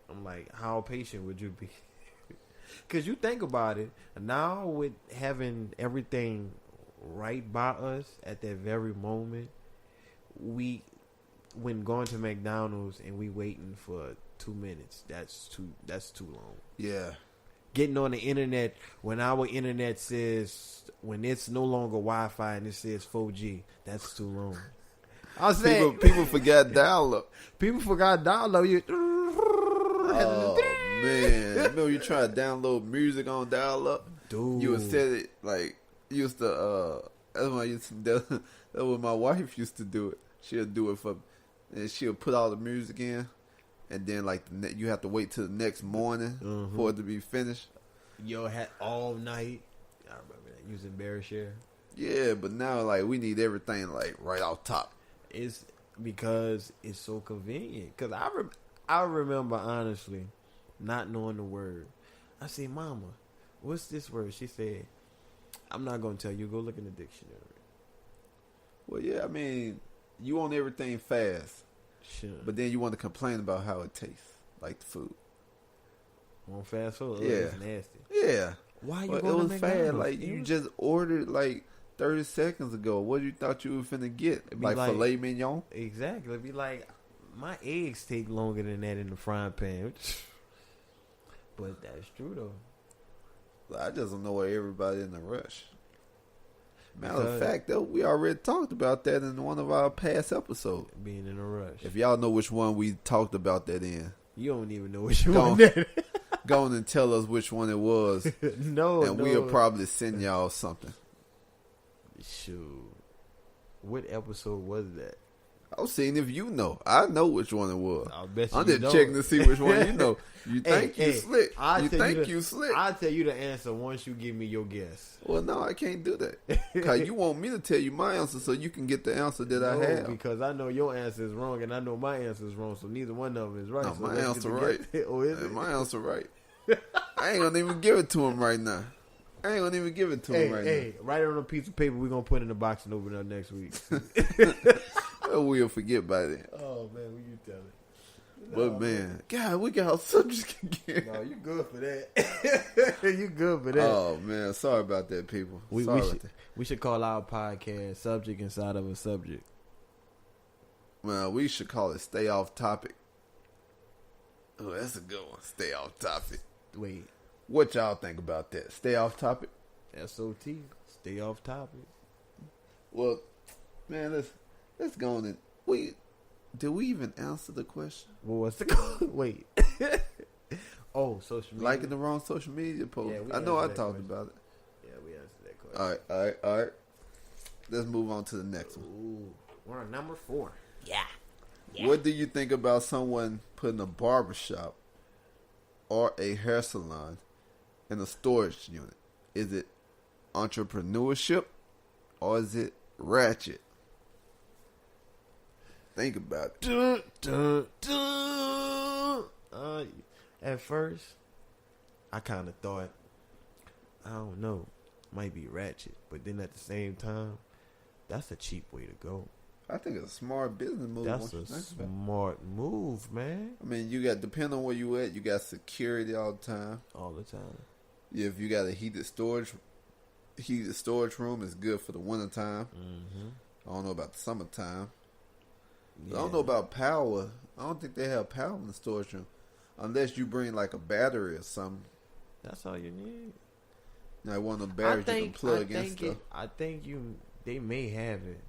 S2: I'm like, how patient would you be? Because you think about it, now with having everything right by us at that very moment, when going to McDonald's and we waiting for 2 minutes, that's too long.
S3: Yeah.
S2: Getting on the internet when our internet says, when it's no longer Wi-Fi and it says 4G, that's too long. I said
S3: People forgot dial-up.
S2: People forgot dial-up.
S3: Oh man! Remember you try to download music on dial-up?
S2: Dude,
S3: You would set it like you used to. That's what I used to do. That's what my wife used to do it. She'll do it for, and she'll put all the music in, and then like you have to wait till the next morning for it to be finished.
S2: Yo had all night. I remember that using barbershop.
S3: Yeah, but now like we need everything like right off top.
S2: It's because it's so convenient. Because I remember honestly not knowing the word. I said, Mama, what's this word? She said, I'm not going to tell you. Go look in the dictionary.
S3: Well, yeah, I mean, you want everything fast.
S2: Sure.
S3: But then you want to complain about how it tastes, like the food.
S2: On fast food?
S3: Yeah.
S2: It's nasty.
S3: Yeah.
S2: Why you
S3: Well,
S2: going
S3: it
S2: to
S3: was
S2: McDonald's?
S3: fast. Like, you just ordered, like, 30 seconds ago. What you thought you were finna get? Like filet mignon?
S2: Exactly. It'd be like, my eggs take longer than that in the frying pan. But that's true, though.
S3: I just don't know why everybody in a rush. Matter of fact, though, we already talked about that in one of our past episodes.
S2: Being in a rush.
S3: If y'all know which one we talked about that in,
S2: you don't even know which one that is.
S3: Go on and tell us which one it was.
S2: No,
S3: and we'll probably send y'all something.
S2: Shoot. What episode was that?
S3: I was seeing if you know. I know which one it was.
S2: I'll bet you
S3: I'm just
S2: don't.
S3: checking to see which one you know. You think you slick.
S2: I'll tell you the answer once you give me your guess.
S3: Well, no, I can't do that. Because you want me to tell you my answer so you can get the answer that I have.
S2: Because I know your answer is wrong and I know my answer is wrong, so neither one of them is right.
S3: No,
S2: so
S3: my answer right.
S2: Oh, is it?
S3: My answer right. I ain't going to even give it to him right now. I ain't going to even give it to him right now.
S2: Write it on a piece of paper we're going to put in the box and open it up next week.
S3: Well, we'll forget by then.
S2: Oh, man, will you tell it?
S3: But, man, God, we got our subjects again.
S2: No, you good for that. You good for that.
S3: Oh, man, sorry about that, people.
S2: We should call our podcast Subject Inside of a Subject.
S3: Well, we should call it Stay Off Topic. Oh, that's a good one. Stay Off Topic.
S2: Wait.
S3: What y'all think about that? Stay Off Topic?
S2: SOT. Stay off topic.
S3: Well, man, let's go on and did we even answer the question?
S2: Well, what's the wait? Oh, social media.
S3: Liking the wrong social media post.
S2: Yeah,
S3: I know I talked about it.
S2: Yeah, we answered that question.
S3: All right. Let's move on to the next one.
S2: Ooh, we're on number 4. Yeah.
S3: What do you think about someone putting a barbershop or a hair salon in a storage unit? Is it entrepreneurship or is it ratchet? Think about it.
S2: Dun, dun, dun. At first, I kind of thought, I don't know, might be ratchet. But then at the same time, that's a cheap way to go.
S3: I think it's a smart business move.
S2: That's a smart move, man.
S3: I mean, depending on where you at, you got security all the time.
S2: All the time.
S3: If you got a heated storage room, is good for the wintertime. I don't know about the summertime. Yeah. I don't know about power. I don't think they have power in the storage room. Unless you bring like a battery or something.
S2: That's all you need.
S3: Like one of the batteries you can plug in stuff.
S2: I think they may have it.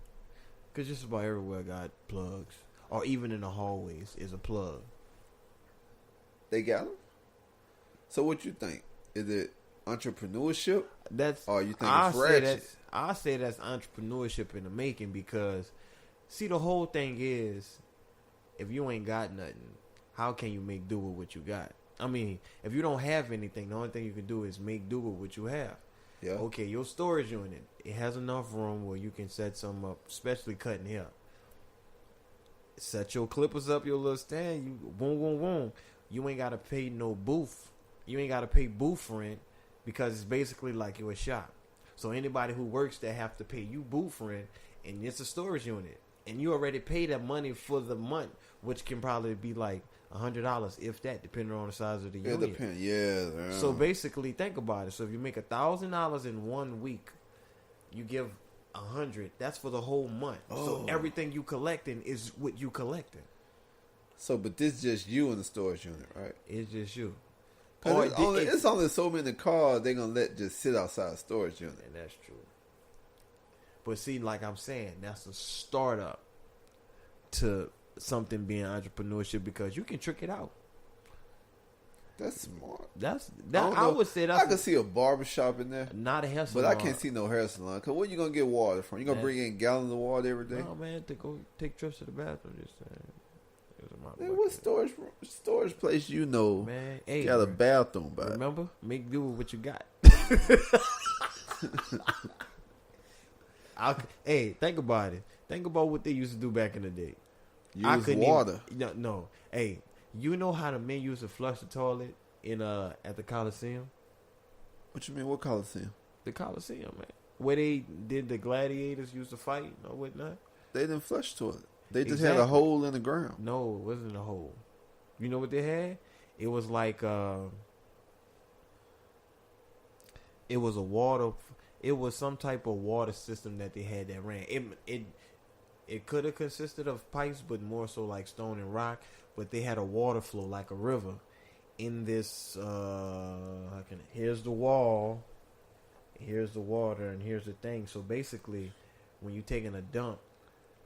S2: Because just about everywhere got plugs. Or even in the hallways is a plug.
S3: They got them? So what you think? Is it entrepreneurship? Or you think it's ratchet?
S2: I say that's entrepreneurship in the making because, see, the whole thing is, if you ain't got nothing, how can you make do with what you got? I mean, if you don't have anything, the only thing you can do is make do with what you have.
S3: Yeah.
S2: Okay, your storage unit, it has enough room where you can set some up, especially cutting hair. Set your clippers up, your little stand, you boom, boom, boom. You ain't got to pay no booth. You ain't got to pay booth rent because it's basically like you're a shop. So anybody who works there have to pay you booth rent, and it's a storage unit. And you already pay that money for the month, which can probably be like $100, if that, depending on the size of the unit.
S3: It depends, yeah.
S2: So basically, think about it. So if you make $1,000 in 1 week, you give $100. That's for the whole month.
S3: Oh.
S2: So everything you collecting is what you collecting.
S3: So, but this just you in the storage unit, right?
S2: It's just you.
S3: Cause it's only so many cars they're gonna let just sit outside storage unit.
S2: And that's true. But see, like I'm saying, that's a startup to something being entrepreneurship because you can trick it out.
S3: That's smart.
S2: I would say that's.
S3: I could see a barbershop in there.
S2: Not a hair salon.
S3: But I can't see no hair salon. Cause where you gonna get water from? You gonna bring in gallons of water every day?
S2: No, man, to go take trips to the bathroom. Just saying.
S3: Man, what storage place you know
S2: man, hey,
S3: got a bathroom by it?
S2: Remember? Make do with what you got. Hey, think about it. Think about what they used to do back in the day.
S3: Use water.
S2: No. Hey, you know how the men used to flush the toilet in at the Coliseum?
S3: What you mean? What Coliseum?
S2: The Coliseum, man. Where they did the gladiators used to fight or whatnot.
S3: They didn't flush toilet. They just had a hole in the ground.
S2: No, it wasn't a hole. You know what they had? It was like it was a water. It was some type of water system that they had that ran. It could have consisted of pipes, but more so like stone and rock. But they had a water flow like a river in this. Here's the wall. Here's the water, and here's the thing. So basically, when you're taking a dump,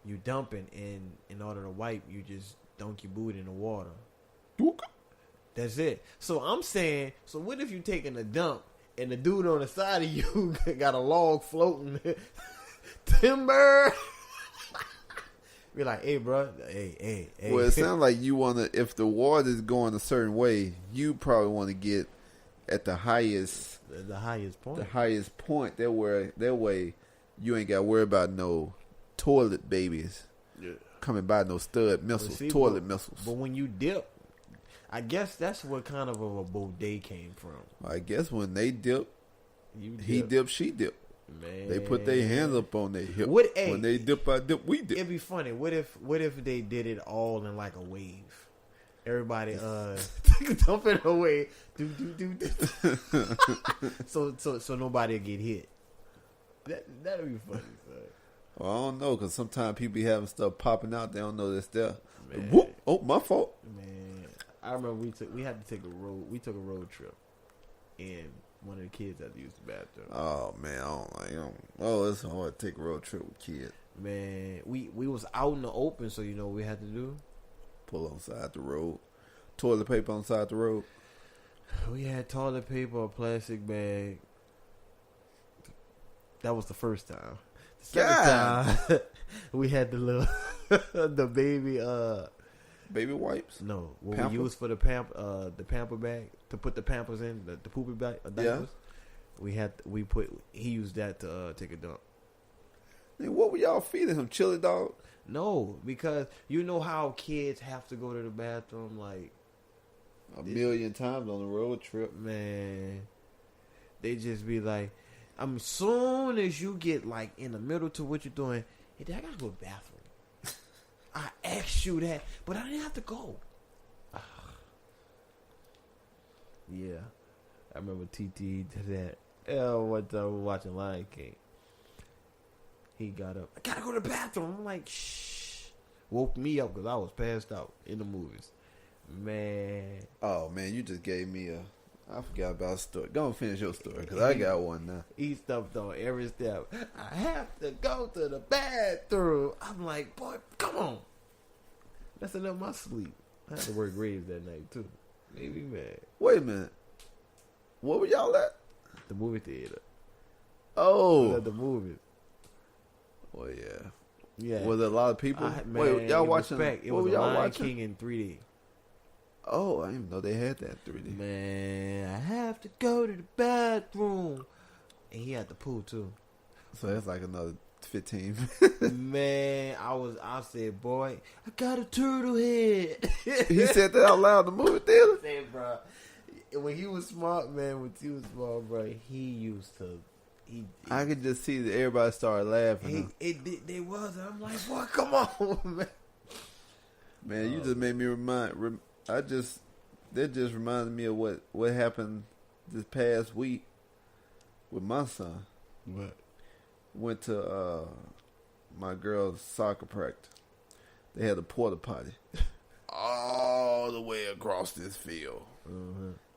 S2: you dumping, and in order to wipe, you just dunk your boot in the water. That's it. So I'm saying, so what if you taking a dump and the dude on the side of you got a log floating? Timber. Be like, hey, bro, hey.
S3: Well, it sounds like you want to, if the water is going a certain way, you probably want to get at the highest
S2: point.
S3: The highest point. That way you ain't got to worry about no toilet babies coming by, no stud missiles, toilet missiles.
S2: But when you dip, I guess that's what kind of a bidet came from.
S3: I guess when they dip, he dip, she dip.
S2: Man.
S3: They put their hands up on their hip. When they dip, I dip, we dip.
S2: It'd be funny. What if they did it all in like a wave? Everybody dumping away. Do. So nobody will get hit. That'd be funny. Son.
S3: Well, I don't know, because sometimes people be having stuff popping out. They don't know that's there. Whoop! Oh, my fault.
S2: Man, I remember we took a road trip, and one of the kids had to use the bathroom.
S3: Oh man, it's hard to take a road trip with kids.
S2: Man, we was out in the open, so you know what we had to do?
S3: Pull on side the road. Toilet paper on side the road.
S2: We had toilet paper, a plastic bag. That was the first time. The second time, we had the little the
S3: baby wipes.
S2: No, what
S3: Pamper?
S2: we used for the pamper bag to put the pampers in, the poopy bag, diapers. Yeah. He used that to take a dump.
S3: Man, what were y'all feeding him? Chili dog?
S2: No, because you know how kids have to go to the bathroom like
S3: a million times on the road trip.
S2: Man, they just be like, soon as you get like in the middle to what you're doing, hey, Dad, I gotta go to the bathroom. I asked you that, but I didn't have to go. Yeah, I remember TT did that. One time we were watching Lion King. He got up. I gotta go to the bathroom. I'm like, shh. Woke me up because I was passed out in the movies. Man.
S3: Oh man, you just gave me I forgot about a story. Go and finish your story, because I got one now.
S2: He stuffed on every step. I have to go to the bathroom. I'm like, boy, come on. Messing up my sleep. I had to work Graves that night, too. Made me mad.
S3: Wait a minute. What were y'all at?
S2: The movie theater.
S3: Oh.
S2: At the movies.
S3: Well, yeah.
S2: Yeah.
S3: Was there a lot of people?
S2: Man,
S3: Wait, y'all watching?
S2: Respect. It
S3: what
S2: was
S3: were y'all
S2: Lion
S3: watching?
S2: King in 3D.
S3: Oh, I didn't even know they had that 3D.
S2: Man, I have to go to the bathroom. And he had the pool, too.
S3: So that's like another 15.
S2: Man, I said, boy, I got a turtle head.
S3: He said that out loud in the movie theater?
S2: Say, bro, when he was smart, man, bro, he used to.
S3: I could just see that everybody started laughing.
S2: They was. I'm like, boy, come on, man.
S3: Man, you just made me that just reminded me of what happened this past week with my son.
S2: What?
S3: Went to my girl's soccer practice. They had a porta potty all the way across this field,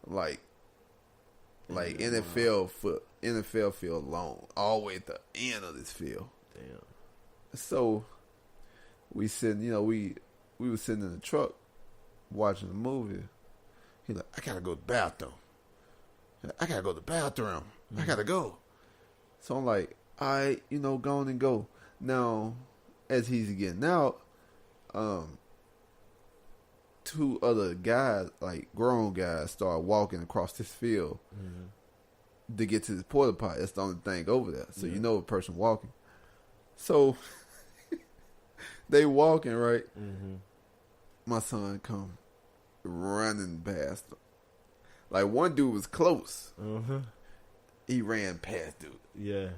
S3: like NFL field long, all the way at the end of this field.
S2: Damn.
S3: So we sitting, we were sitting in the truck watching the movie. He's like, I gotta go to the bathroom. I gotta go to the bathroom. I gotta go. So I'm like, all right, go on and go. Now, as he's getting out, two other guys, like grown guys, start walking across this field to get to this porta potty. That's the only thing over there. So you know a person walking. So they walking, right? My son come running past them. Like one dude was close. He ran past dude.
S2: Yeah.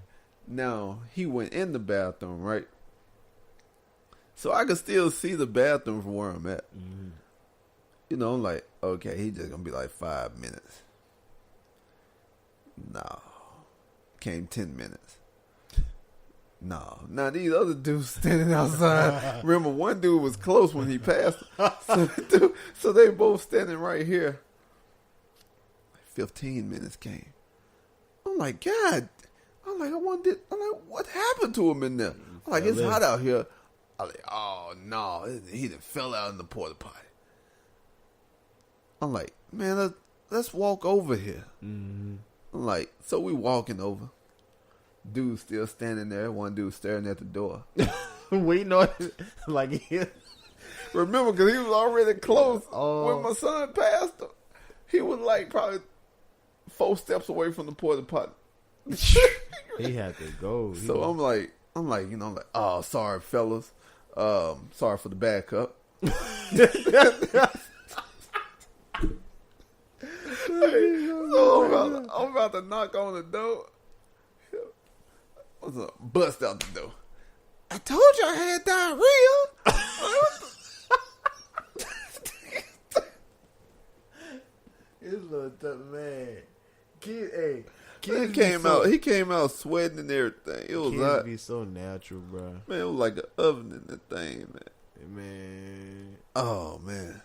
S3: Now, he went in the bathroom, right? So I could still see the bathroom from where I'm at. I'm like, okay, he just gonna be like 5 minutes. No. Came 10 minutes. No. Now these other dudes standing outside. Remember, one dude was close when he passed. So they both standing right here. 15 minutes came. I'm like, God. I'm like, what happened to him in there? I'm like, it's hot out here. I'm like, oh no, he done fell out in the porta potty. I'm like, man, let's walk over here. I'm like, so we walking over. Dude still standing there. One dude staring at the door.
S2: Waiting on it. Like,
S3: remember, because he was already close when my son passed him. He was like probably 4 steps away from the porta potty.
S2: He had to go.
S3: So I'm like, oh, sorry, fellas. Sorry for the backup. So I'm about to knock on the door. What's up? Bust out the door. I told you I had diarrhea.
S2: His little tough man.
S3: He came out sweating and everything. It was
S2: kids be so natural, bro.
S3: Man, it was like an oven in the thing, man.
S2: Man.
S3: Oh man.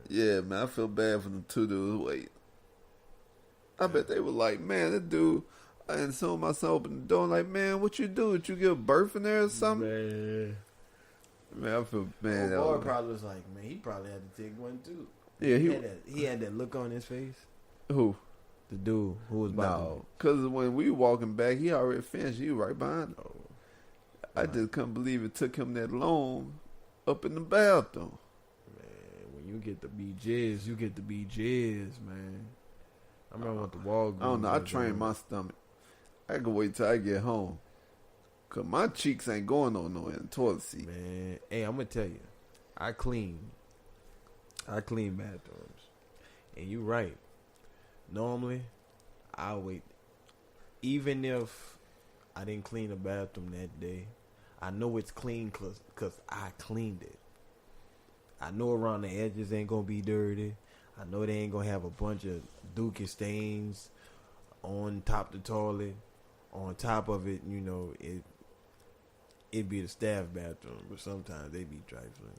S3: Yeah, man, I feel bad for them two dudes. Wait, I bet they were like, man, this dude. And so my son opened the door, and like, man, what you do? Did you give birth in there or something? Man, I feel bad.
S2: My boy probably was like, man, he probably had to take one too.
S3: Yeah,
S2: he had that look on his face.
S3: Who?
S2: The dude who was about
S3: No, because when we were walking back, he already finished. He was right behind us. I just couldn't believe it took him that long up in the bathroom.
S2: Man, when you get the BJ's, you get the BJ's, man. I remember with the Walgreens.
S3: I don't know. I trained my stomach. I can wait till I get home. Because my cheeks ain't going nowhere in the toilet seat.
S2: Man, hey, I'm going to tell you. I clean bathrooms. And you right. Normally, I wait. Even if I didn't clean the bathroom that day, I know it's clean because I cleaned it. I know around the edges ain't going to be dirty. I know they ain't going to have a bunch of dookie stains on top of the toilet. On top of it, it be the staff bathroom, but sometimes they be trifling.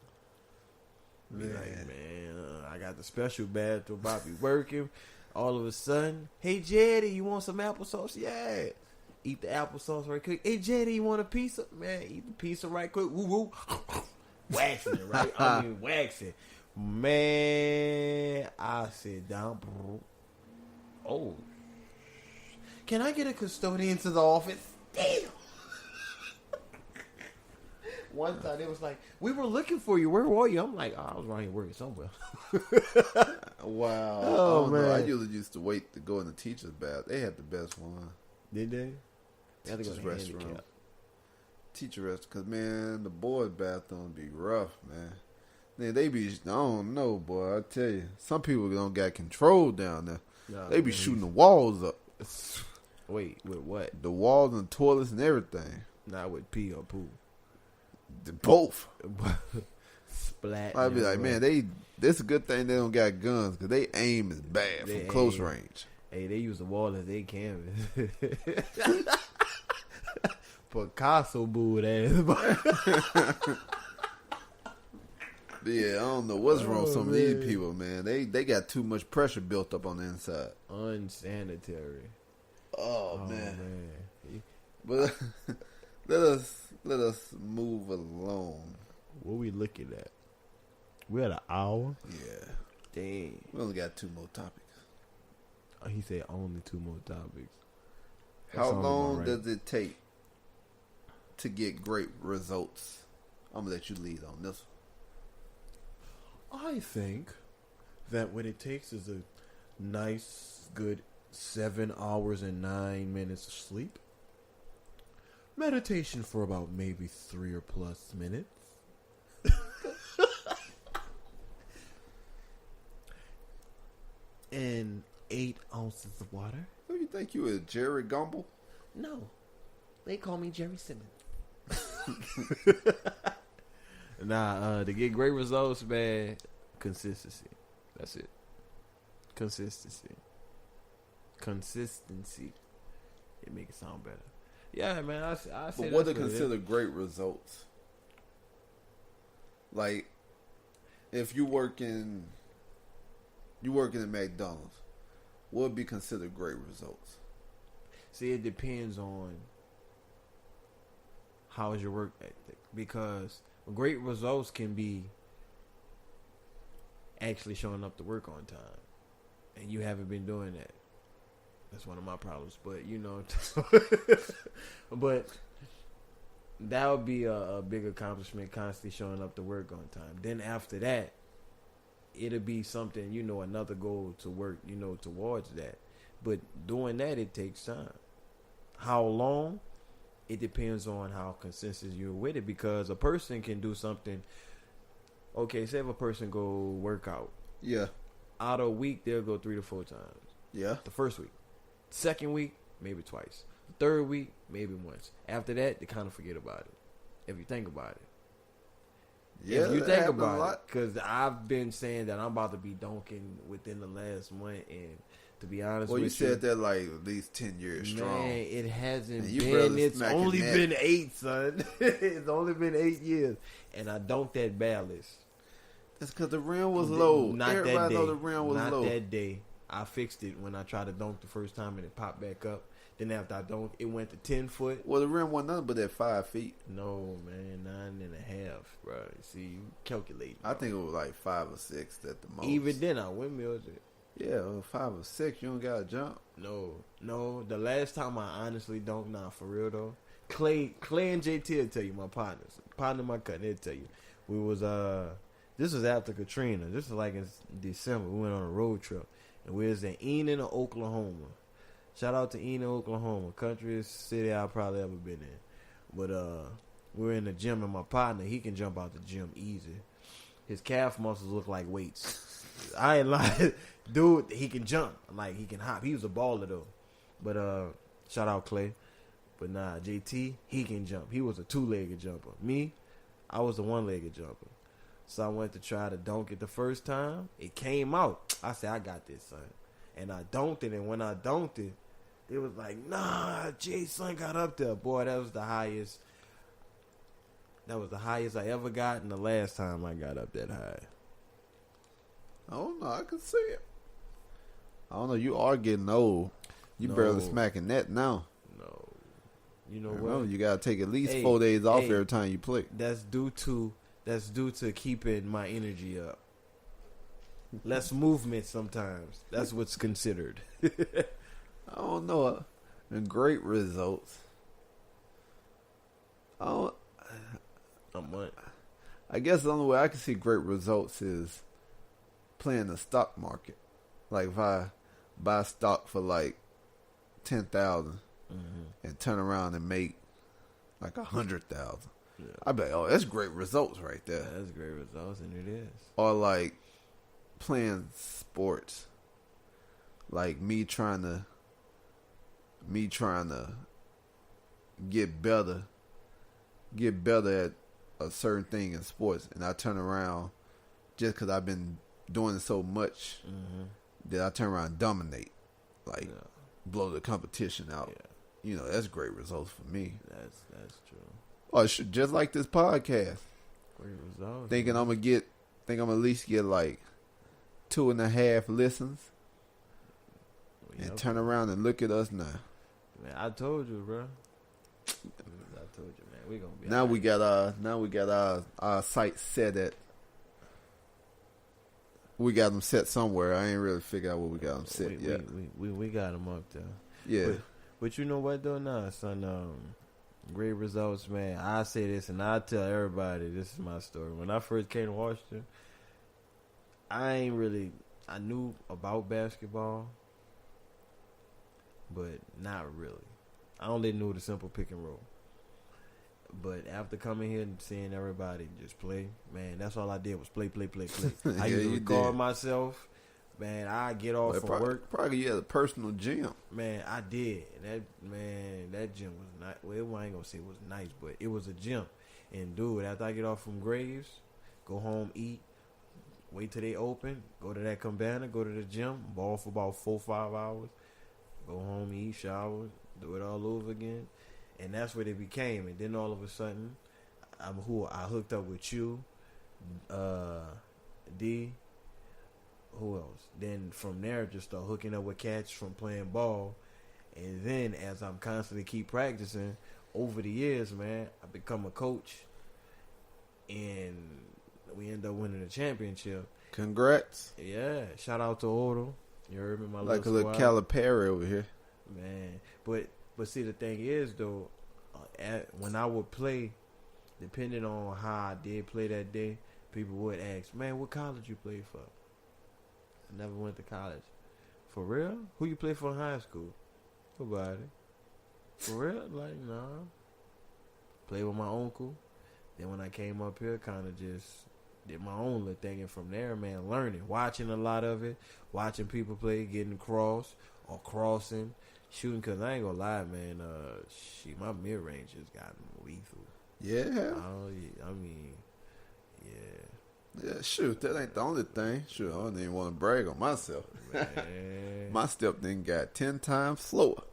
S2: Be like, man, I got the special bathroom. I be working. All of a sudden, hey Jetty, you want some applesauce? Yeah. Eat the applesauce right quick. Hey Jetty, you want a pizza? Man, eat the pizza right quick. Woo woo. Waxing it, right? I mean, waxing. Man, I sit down. Oh. Can I get a custodian to the office? Damn. One time it was like, we were looking for you. Where were you? I'm like, oh, I was around here working somewhere.
S3: Wow.
S2: Oh,
S3: I don't know. I
S2: man.
S3: usually used to wait to go in the teacher's bath. They had the best one.
S2: Did they? They had to go
S3: Teacher's
S2: to
S3: restroom.
S2: handicap.
S3: Teacher restroom. Because, man, the boys' bathroom be rough, man. Then they be, I don't know, boy. I tell you. Some people don't got control down there.
S2: Nah,
S3: They be
S2: man.
S3: shooting the walls up.
S2: Wait, with what?
S3: The walls and the toilets and everything.
S2: Not with pee or poo.
S3: Both.
S2: Splat.
S3: I'd be like, man, this a good thing they don't got guns because they aim is bad
S2: They
S3: from close
S2: aim.
S3: range.
S2: Hey, they use the wall as they canvas. Picasso booed ass.
S3: Yeah, I don't know what's wrong with some of
S2: man.
S3: these people, man. They got too much pressure built up on the inside.
S2: Unsanitary.
S3: Oh,
S2: Oh
S3: man.
S2: man.
S3: But let us move along.
S2: What we looking at? We're at an hour.
S3: Yeah.
S2: Dang.
S3: We only got 2 more topics.
S2: Oh, he said only 2 more topics. That
S3: How
S2: sounds
S3: long
S2: about right.
S3: does it take to get great results? I'm going to let you lead on this one.
S2: I think that what it takes is a nice, good 7 hours and 9 minutes of sleep. Meditation for about maybe 3 or plus minutes. And 8 ounces of water.
S3: Who you think you is, Jerry Gumble?
S2: No. They call me Jerry Simmons. To get great results, man, consistency. That's it. Consistency. It make it sound better. Yeah, man, I say
S3: But what to
S2: that's
S3: consider great results? Like, if you working at McDonald's, what would be considered great results?
S2: See, it depends on how is your work ethic, because great results can be actually showing up to work on time, and you haven't been doing that. That's one of my problems, but but that would be a big accomplishment, constantly showing up to work on time. Then after that, it'll be something, another goal to work, towards that. But doing that, it takes time. How long? It depends on how consistent you're with it, because a person can do something. Okay, say if a person go work out.
S3: Yeah.
S2: Out of a week, they'll go 3 to 4 times.
S3: Yeah.
S2: The first week. Second week, maybe twice. The third week, maybe once. After that, they kind of forget about it. If you think about it.
S3: Yeah,
S2: If you
S3: that
S2: think
S3: happen a
S2: about
S3: lot.
S2: it. Because I've been saying that I'm about to be dunking within the last month. And to be honest
S3: Well, you
S2: with you.
S3: said that like at least 10 years strong.
S2: Man, it hasn't
S3: And you
S2: been.
S3: barely
S2: It's
S3: smacking
S2: only
S3: that.
S2: been 8, son. It's only been 8 years. And I dunked that ballast.
S3: That's because the rim was low.
S2: Not
S3: Everybody
S2: that day.
S3: know the rim was
S2: Not
S3: low.
S2: that day. I fixed it when I tried to dunk the first time and it popped back up. Then after I dunked, it went to 10 foot.
S3: Well, the rim wasn't nothing but at 5 feet.
S2: No, man, 9.5, bro. See, you calculate.
S3: I think it was like 5 or 6 at the most.
S2: Even then, I windmilled it.
S3: Yeah, 5 or 6. You don't got to jump.
S2: No. The last time I honestly dunked, for real though. Clay and JT will tell you, my partners. Partner, my cousin, they'll tell you. We was, this was after Katrina. This was like in December. We went on a road trip. And we was in Enid, Oklahoma. Shout out to Enid, Oklahoma. Countryest city I've probably ever been in. But we were in the gym, and my partner, he can jump out the gym easy. His calf muscles look like weights. I ain't lying. Dude, he can jump. Like, he can hop. He was a baller, though. But shout out Clay. But nah, JT, he can jump. He was a 2-legged jumper. Me, I was a 1-legged jumper. So I went to try to dunk it the first time. It came out. I said, I got this, son. And I dunked it. And when I dunked it, it was like, nah, Jay-son got up there. Boy, that was the highest. That was the highest I ever got. And the last time I got up that high.
S3: Oh, no, I can see it. I don't know. You are getting old. You
S2: No.
S3: barely smacking that now.
S2: No. You know
S3: Remember,
S2: what?
S3: you gotta take at least
S2: Hey,
S3: 4 days off
S2: hey.
S3: every time you play.
S2: That's due to keeping my energy up. Less movement sometimes. That's what's considered.
S3: I don't know. And great results. I guess the only way I can see great results is playing the stock market. Like if I buy stock for like 10,000 and turn around and make like 100,000.
S2: Yeah.
S3: I bet, oh, that's great results right there.
S2: That's great results, and it is.
S3: Or like playing sports, like me trying to get better at a certain thing in sports, and I turn around just because I've been doing it so much that I turn around and dominate, like blow the competition out.
S2: Yeah.
S3: You know, that's great results for me.
S2: That's true.
S3: Or just like this podcast.
S2: Great results.
S3: Think I'm gonna at least get like 2.5 listens, and turn around and look at us now.
S2: Man, I told you, bro. I told you, man. We gonna be
S3: Now
S2: all
S3: we got our sights set at. We got them set somewhere. I ain't really figured out where we got them set yet.
S2: We got them up there.
S3: Yeah.
S2: But you know what though, nah, son. Great results, man. I say this and I tell everybody this is my story. When I first came to Washington, I knew about basketball, but not really. I only knew the simple pick and roll. But after coming here and seeing everybody just play, man, that's all I did was play. I used to record myself. Man, I get off from work.
S3: Probably you had a personal gym.
S2: Man, I did. That gym was not. Well, I ain't gonna say it was nice, but it was a gym. And dude, after I get off from Graves, go home, eat, wait till they open, go to that cabana, go to the gym, ball for about 4-5 hours, go home, eat, shower, do it all over again, and that's what it became. And then all of a sudden, I hooked up with you, D. Who else? Then from there, just start hooking up with cats from playing ball. And then as I'm constantly keep practicing, over the years, man, I become a coach. And we end up winning the championship.
S3: Congrats.
S2: Yeah. Shout out to Otto. You heard me, my
S3: like a
S2: little
S3: little Calipari over here.
S2: Man. But see, the thing is, though, when I would play, depending on how I did play that day, people would ask, man, what college you play for? I never went to college. For real? Who you play for in high school? Nobody. For real? Like, nah. Played with my uncle. Then when I came up here, kind of just did my own little thing. And from there, man, learning. Watching a lot of it. Watching people play, getting across or crossing. Shooting, because I ain't going to lie, man. My mid-range has gotten lethal.
S3: Yeah.
S2: I mean, yeah.
S3: Yeah, shoot, that ain't the only thing. Sure, I don't even want to brag on myself.
S2: Man.
S3: My step then got 10 times slower.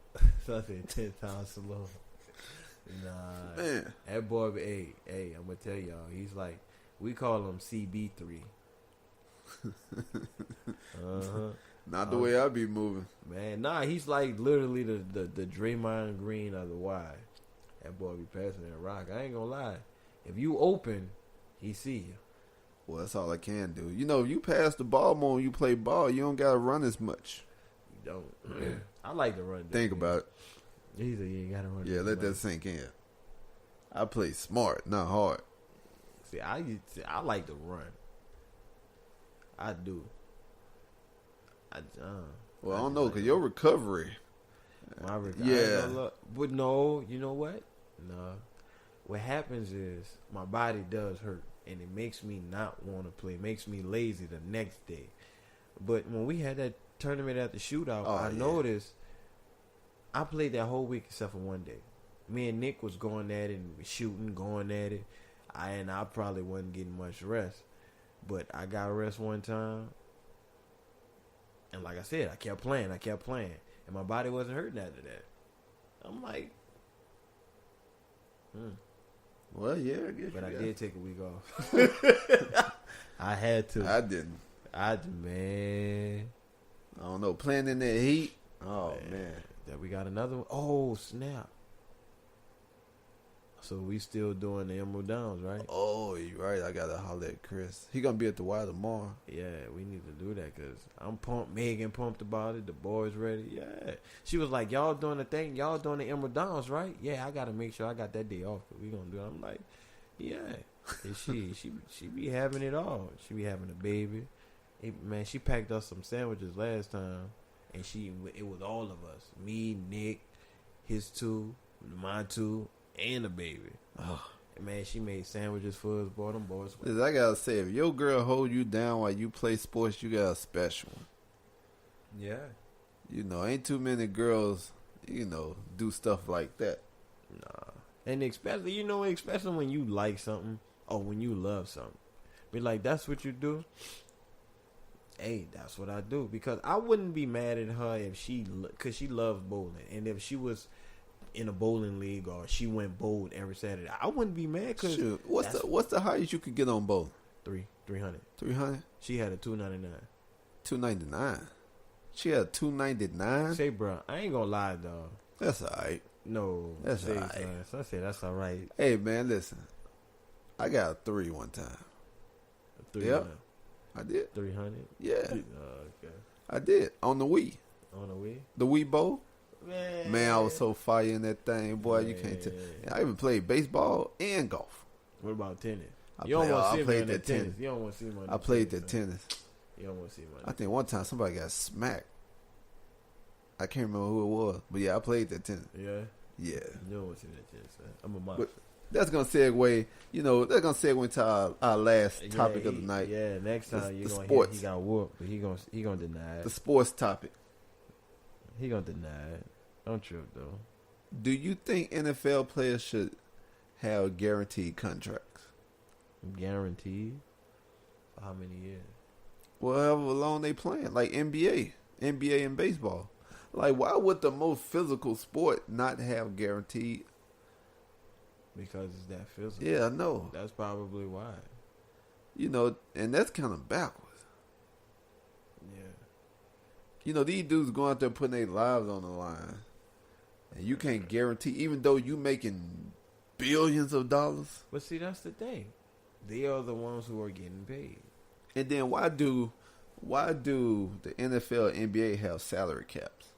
S2: Something 10 times slower. Nah.
S3: Man.
S2: That boy, hey, I'm going to tell y'all, he's like, we call him CB3.
S3: Not the way I be moving.
S2: Man, nah, he's like literally the Draymond Green of the Y. That boy be passing that rock. I ain't going to lie. If you open, he see you.
S3: Well, that's all I can do. You know, if you pass the ball more when you play ball, you don't got to run as much.
S2: You don't. I like to run.
S3: Think about it.
S2: He said you ain't got to run.
S3: Yeah, let that sink in. I play smart, not hard.
S2: See, I like to run. I do.
S3: Well, I don't know, because your recovery.
S2: My recovery.
S3: Yeah.
S2: But no, you know what? No. What happens is my body does hurt. And it makes me not want to play. It makes me lazy the next day. But when we had that tournament at the shootout, I noticed I played that whole week except for one day. Me and Nick was going at it and shooting, going at it. I probably wasn't getting much rest. But I got rest one time. And like I said, I kept playing. And my body wasn't hurting after that. I'm like,
S3: Well, yeah, I guess.
S2: but I did take a week off. I had to.
S3: I didn't.
S2: Man.
S3: I don't know. Playing in that heat. Oh man.
S2: That we got another one. Oh snap! So we still doing the Emerald Downs, right?
S3: Oh, you right. I gotta holler at Chris. He gonna be at the Y tomorrow.
S2: Yeah, we need to do that because I'm pumped. Megan pumped about it. The boys ready. Yeah, she was like, "Y'all doing the thing? Y'all doing the Emerald Downs, right?" Yeah, I gotta make sure I got that day off. We gonna do it. I'm like, yeah. And she be having it all. She be having a baby. Man, she packed us some sandwiches last time, and it was all of us. Me, Nick, his two, my two, and the baby. Oh. And man, she made sandwiches for us, boy. Them boys.
S3: Listen, I gotta say, if your girl hold you down while you play sports, you got a special one.
S2: Yeah.
S3: You know, ain't too many girls, you know, do stuff like that.
S2: Nah. And especially when you like something or when you love something. Be like, that's what you do? Hey, that's what I do. Because I wouldn't be mad at her if because she loves bowling. And if she was in a bowling league or she went bowling every Saturday, I wouldn't be mad. Cause
S3: what's the highest you could get on bowling?
S2: 300.
S3: 300?
S2: She had a 299.
S3: 299. She had a 299.
S2: Say, bro, I ain't gonna lie, dog.
S3: That's alright.
S2: No,
S3: that's alright.
S2: So I said that's alright.
S3: Hey, man, listen. I got a 3 one time.
S2: 300.
S3: Yep, I did.
S2: 300.
S3: Yeah.
S2: Okay.
S3: I did on the Wii.
S2: On the Wii.
S3: The Wii Bowl.
S2: Man,
S3: I was so fire in that thing, boy. You can't tell. I even played baseball and golf.
S2: What about tennis?
S3: I played that tennis.
S2: You don't want to see money.
S3: I played that tennis.
S2: You don't want to see money.
S3: I think one time somebody got smacked. I can't remember who it was, but yeah, I played that tennis.
S2: Yeah.
S3: Yeah.
S2: You don't want to see that tennis. Man. I'm a monster.
S3: But that's gonna segue. You know, that's gonna segue into our last topic of the night.
S2: Yeah. Next time you're gonna
S3: hear
S2: he got whooped, but he gonna deny it.
S3: The sports topic.
S2: He gonna deny it. Don't trip though.
S3: Do you think NFL players should have guaranteed contracts?
S2: Guaranteed? For how many years?
S3: Well, however long they playing, like NBA and baseball. Like, why would the most physical sport not have guaranteed?
S2: Because it's that physical.
S3: Yeah, I know.
S2: That's probably why.
S3: You know, and that's kind of backwards.
S2: Yeah.
S3: You know, these dudes going out there putting their lives on the line. And you can't guarantee, even though you making billions of dollars.
S2: But see, that's the thing. They are the ones who are getting paid.
S3: And then why do the NFL and NBA have salary caps?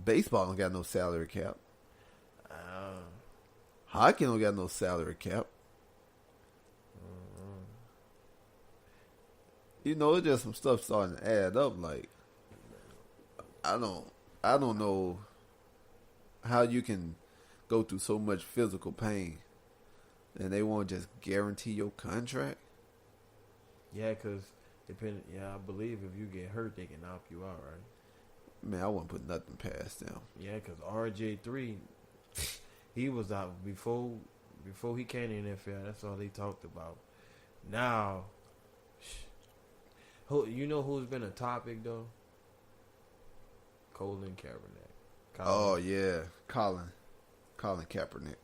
S3: Baseball don't got no salary cap. Hockey don't got no salary cap. You know, it's just some stuff starting to add up. Like, I don't know how you can go through so much physical pain and they won't just guarantee your contract.
S2: Yeah, because I believe if you get hurt, they can knock you out, right?
S3: Man, I wouldn't put nothing past them.
S2: Yeah, because RJ3, he was out before he came to the NFL. That's all they talked about. Now, you know who's been a topic though? Colin Kaepernick.
S3: Oh yeah, Colin Kaepernick.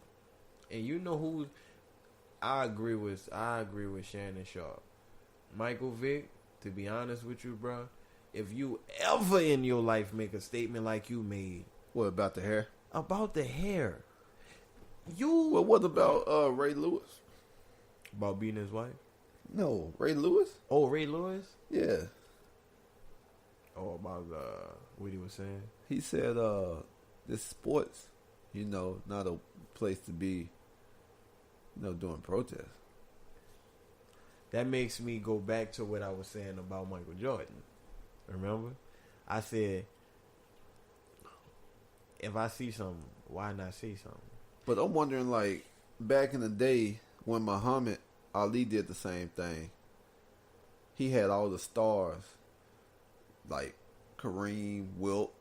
S2: And you know who I agree with Shannon Sharp. Michael Vick, to be honest with you, bro, if you ever in your life make a statement like you made.
S3: What about the hair?
S2: About the hair.
S3: Well, what about Ray Lewis?
S2: About beating his wife?
S3: No, Ray Lewis?
S2: Oh, Ray Lewis?
S3: Yeah.
S2: Oh, about what he was saying?
S3: He said this sports, you know, not a place to be, you know, doing protests.
S2: That makes me go back to what I was saying about Michael Jordan. Remember? I said, if I see something, why not say something?
S3: But I'm wondering, like, back in the day when Muhammad Ali did the same thing, he had all the stars, like Kareem, Wilt.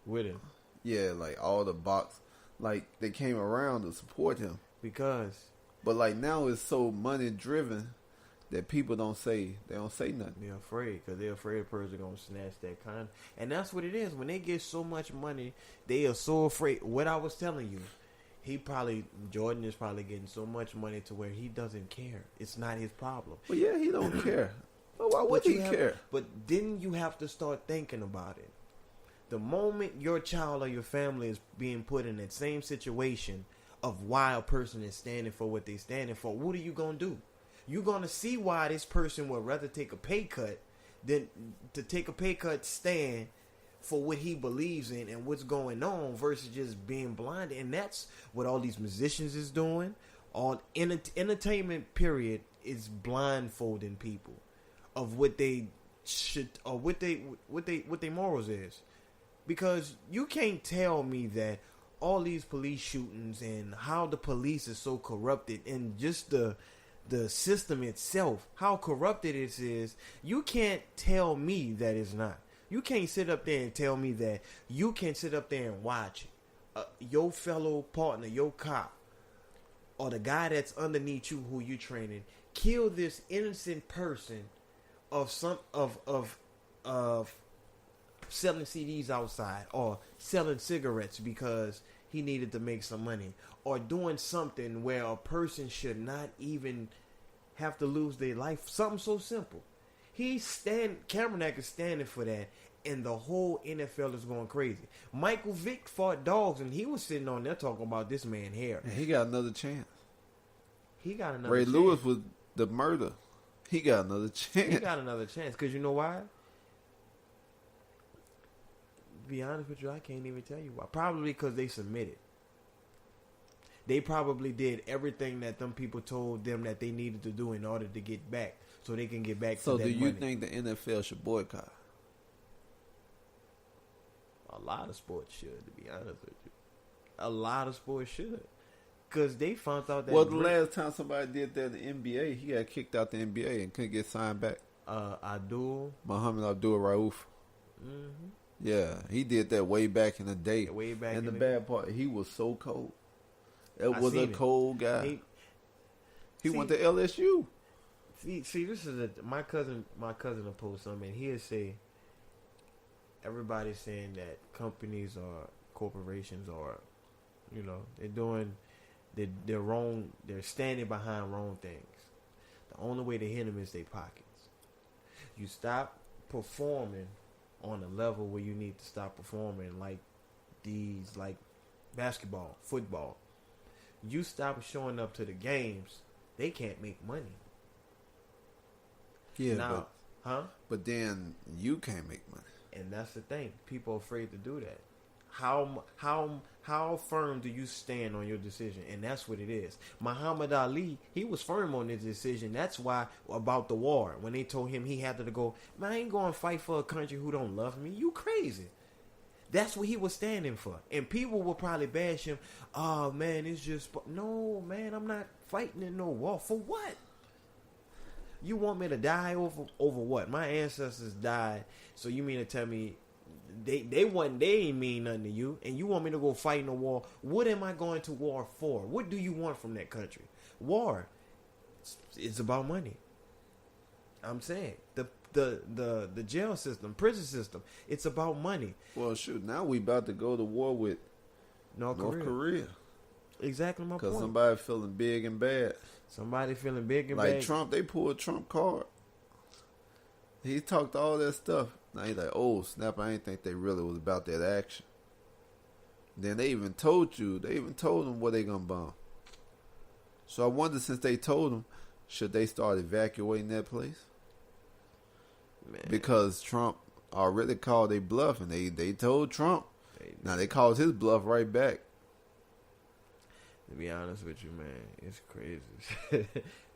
S2: With him.
S3: Yeah, like all the box. Like, they came around to support him.
S2: Because.
S3: But, like, now it's so money-driven that people don't say nothing.
S2: They're afraid because they're afraid a person going to snatch that kind. And that's what it is. When they get so much money, they are so afraid. What I was telling you, Jordan is probably getting so much money to where he doesn't care. It's not his problem.
S3: Well, yeah, he don't care. But why would he care?
S2: But then you have to start thinking about it. The moment your child or your family is being put in that same situation of why a person is standing for what they're standing for, what are you going to do? You're going to see why this person would rather take a pay cut than to take a pay cut stand for what he believes in and what's going on versus just being blinded. And that's what all these musicians is doing. All entertainment period is blindfolding people of what they should or what they morals is. Because you can't tell me that all these police shootings and how the police is so corrupted and just the system itself, how corrupted it is, you can't tell me that it's not. You can't sit up there and tell me that you can sit up there and watch your fellow partner, your cop, or the guy that's underneath you who you training, kill this innocent person of selling CDs outside or selling cigarettes because he needed to make some money, or doing something where a person should not even have to lose their life. Something so simple. Kaepernick is standing for that, and the whole NFL is going crazy. Michael Vick fought dogs, and he was sitting on there talking about this man here.
S3: And he got another chance.
S2: Ray
S3: Lewis was the murder. He got another chance.
S2: He got another chance because you know why? To be honest with you, I can't even tell you why. Probably because they submitted. They probably did everything that them people told them that they needed to do in order to get back, so they can get back to that money. So do you
S3: think the NFL should boycott?
S2: A lot of sports should, to be honest with you. A lot of sports should. Because they found out that...
S3: Well, the last time somebody did that in the NBA, he got kicked out the NBA and couldn't get signed back. Muhammad Abdul Rauf. Mm-hmm. Yeah, he did that way back in the day.
S2: Way back
S3: and
S2: in
S3: the
S2: day.
S3: bad part, he was so cold. It was a cold guy. He went to LSU.
S2: See, this is my cousin will post something, and he'll say, everybody's saying that companies or corporations are, they're wrong. They're standing behind wrong things. The only way to hit them is their pockets. You stop performing on a level where you need to stop performing, like basketball, football. You stop showing up to the games, they can't make money.
S3: Yeah, but then you can't make money.
S2: And that's the thing. People are afraid to do that. How firm do you stand on your decision? And that's what it is. Muhammad Ali, he was firm on his decision. That's why about the war, when they told him he had to go, man, I ain't going to fight for a country who don't love me. You crazy. That's what he was standing for. And people will probably bash him. Oh, man, it's just... No, man, I'm not fighting in no war. For what? You want me to die over what? My ancestors died. So you mean to tell me they ain't mean nothing to you, and you want me to go fight in a war? What am I going to war for? What do you want from that country? War. It's about money. I'm saying the jail system, prison system. It's about money.
S3: Well, shoot. Now we about to go to war with North Korea.
S2: Exactly my point.
S3: Because somebody feeling big and bad.
S2: Somebody feeling big and
S3: bad.
S2: Like
S3: Trump, they pulled Trump card. He talked all that stuff. Now he's like, oh, snap, I didn't think they really was about that action. Then they even told them where they going to bomb. So I wonder, since they told them, should they start evacuating that place? Man. Because Trump already called their bluff, and they told Trump. Now they called his bluff right back.
S2: To be honest with you, man, it's crazy.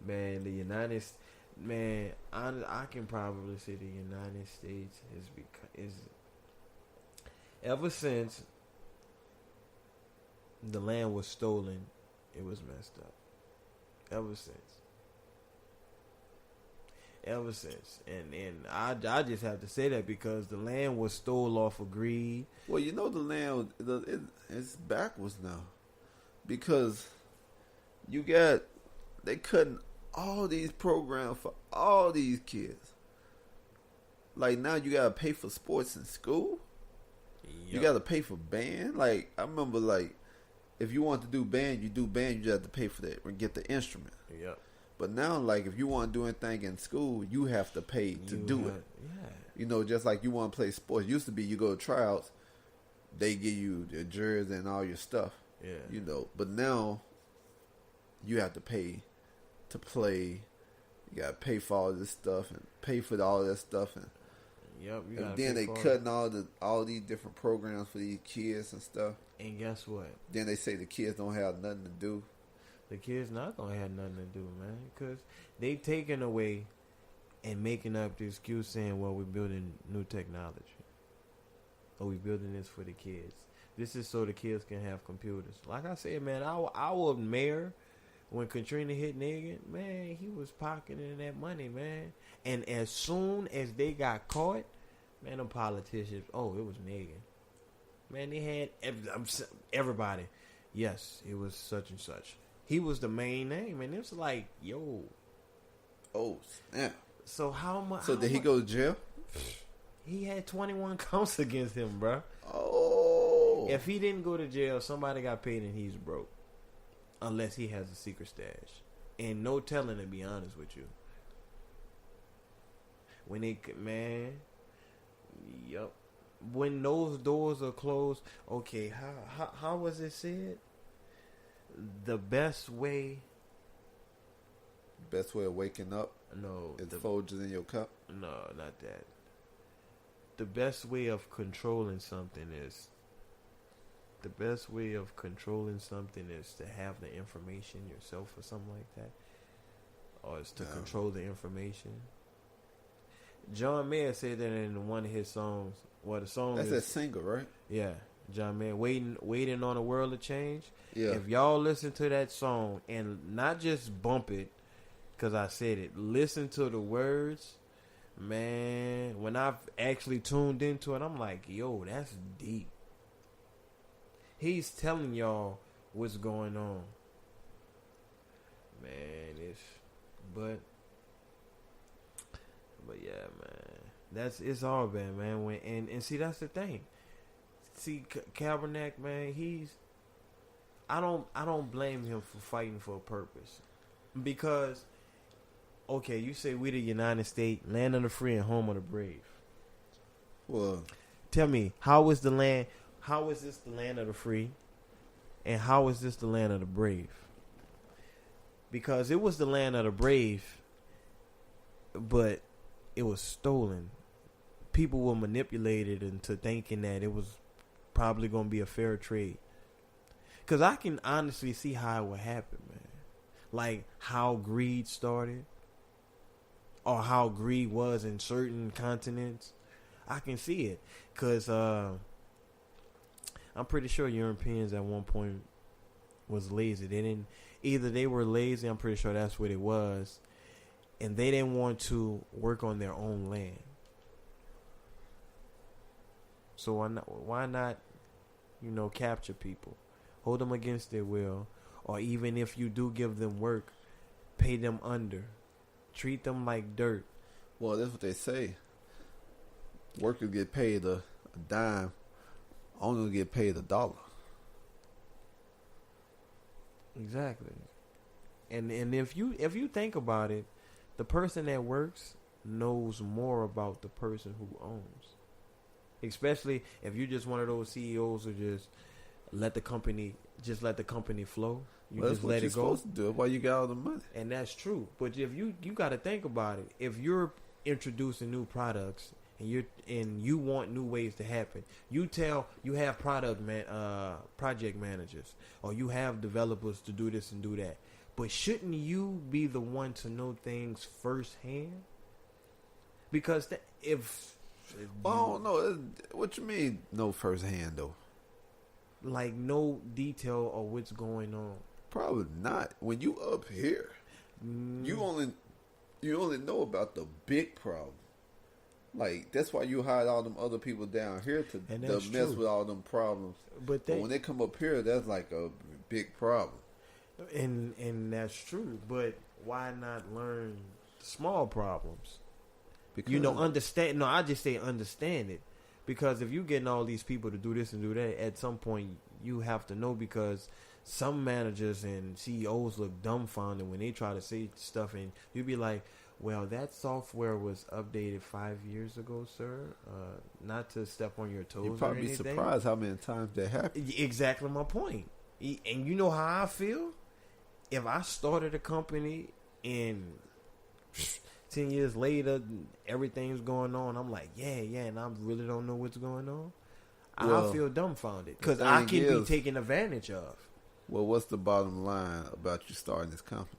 S2: Man, the United States, man, I can probably say the United States is ever since the land was stolen, it was messed up. Ever since. And I just have to say that because the land was stole off of greed.
S3: Well, the land, it's backwards now. Because they cutting all these programs for all these kids. Like now you gotta pay for sports in school. Yep. You gotta pay for band. Like I remember, like if you want to do band, you do band. You just have to pay for that and get the instrument.
S2: Yep.
S3: But now, like, if you want to do anything in school, you have to pay to do it.
S2: Yeah.
S3: You know, just like you want to play sports. Used to be you go to tryouts, they give you the jersey and all your stuff.
S2: Yeah.
S3: You know, but now you have to pay to play. You got to pay for all this stuff and pay for all that stuff. And
S2: Yep.
S3: and then they cutting all these different programs for these kids and stuff.
S2: And guess what?
S3: Then they say the kids don't have nothing to do.
S2: The kids not gonna have nothing to do, man, because they taking away and making up the excuse saying, "Well, we're building new technology, or we're building this for the kids. This is so the kids can have computers." Like I said, man, our mayor, when Katrina hit Nigga, man, he was pocketing that money, man. And as soon as they got caught, man, them politicians, oh, it was Nigga. Man, they had everybody. Yes, it was such and such. He was the main name, and it was like, yo.
S3: Oh, snap.
S2: So how much?
S3: So did he go to jail?
S2: He had 21 counts against him, bro.
S3: Oh.
S2: If he didn't go to jail, somebody got paid and he's broke. Unless he has a secret stash. And no telling, to be honest with you. When they, man, yup. When those doors are closed, okay, how was it said? The best way
S3: Best way of waking up
S2: no
S3: is Folgers in your cup.
S2: no not that. The best way of controlling something is to have the information yourself or something like that, or is to control the information. John Mayer said that in one of his songs. Well, the song
S3: That's
S2: is
S3: that single, right?
S2: yeah, John Mayer, waiting on a world to change.
S3: Yeah.
S2: If y'all listen to that song and not just bump it, because I said it, listen to the words, man. When I've actually tuned into it, I'm like, yo, that's deep. He's telling y'all what's going on, man. But yeah, man. It's all bad, man. And see, that's the thing. See, Kaepernick, man, I don't blame him for fighting for a purpose. Because, okay, you say we the United States, land of the free and home of the brave.
S3: Well,
S2: tell me, how is this the land of the free? And how is this the land of the brave? Because it was the land of the brave, but it was stolen. People were manipulated into thinking that it was probably going to be a fair trade. Because I can honestly see how it would happen, man. Like how greed started, or how greed was in certain continents. I can see it. Because I'm pretty sure Europeans at one point was lazy. They were lazy, I'm pretty sure that's what it was. And they didn't want to work on their own land. So why not, capture people, hold them against their will, or even if you do give them work, pay them under, treat them like dirt.
S3: Well, that's what they say. Workers get paid a dime, owners get paid $1.
S2: Exactly. And if you think about it, the person that works knows more about the person who owns. Especially if you're just one of those CEOs who just let the company flow. You
S3: Well,
S2: just
S3: that's what
S2: let
S3: you're
S2: it go.
S3: supposed to do. Why you got all the money?
S2: And that's true. But if you got to think about it, if you're introducing new products and you want new ways to happen, you have project managers, or you have developers to do this and do that. But shouldn't you be the one to know things firsthand? Because
S3: Well, I don't know. What you mean, no firsthand though?
S2: Like no detail of what's going on.
S3: Probably not. When you up here, you only know about the big problem. Like that's why you hide all them other people down here to mess
S2: true.
S3: with all them problems. But when they come up here, that's like a big problem.
S2: And that's true. But why not learn small problems?
S3: Because
S2: Understand. No, I just say understand it. Because if you're getting all these people to do this and do that, at some point you have to know, because some managers and CEOs look dumbfounded when they try to say stuff, and you'd be like, well, that software was updated 5 years ago, sir. Not to step on your toes.
S3: You'd probably
S2: or
S3: be
S2: anything.
S3: surprised how many times that happens.
S2: Exactly my point. And you know how I feel? If I started a company and 10 years later, everything's going on, I'm like, yeah, and I really don't know what's going on.
S3: Well,
S2: I feel dumbfounded because
S3: the
S2: I
S3: thing
S2: can be
S3: is-
S2: taken advantage of.
S3: Well, what's the bottom line about you starting this company?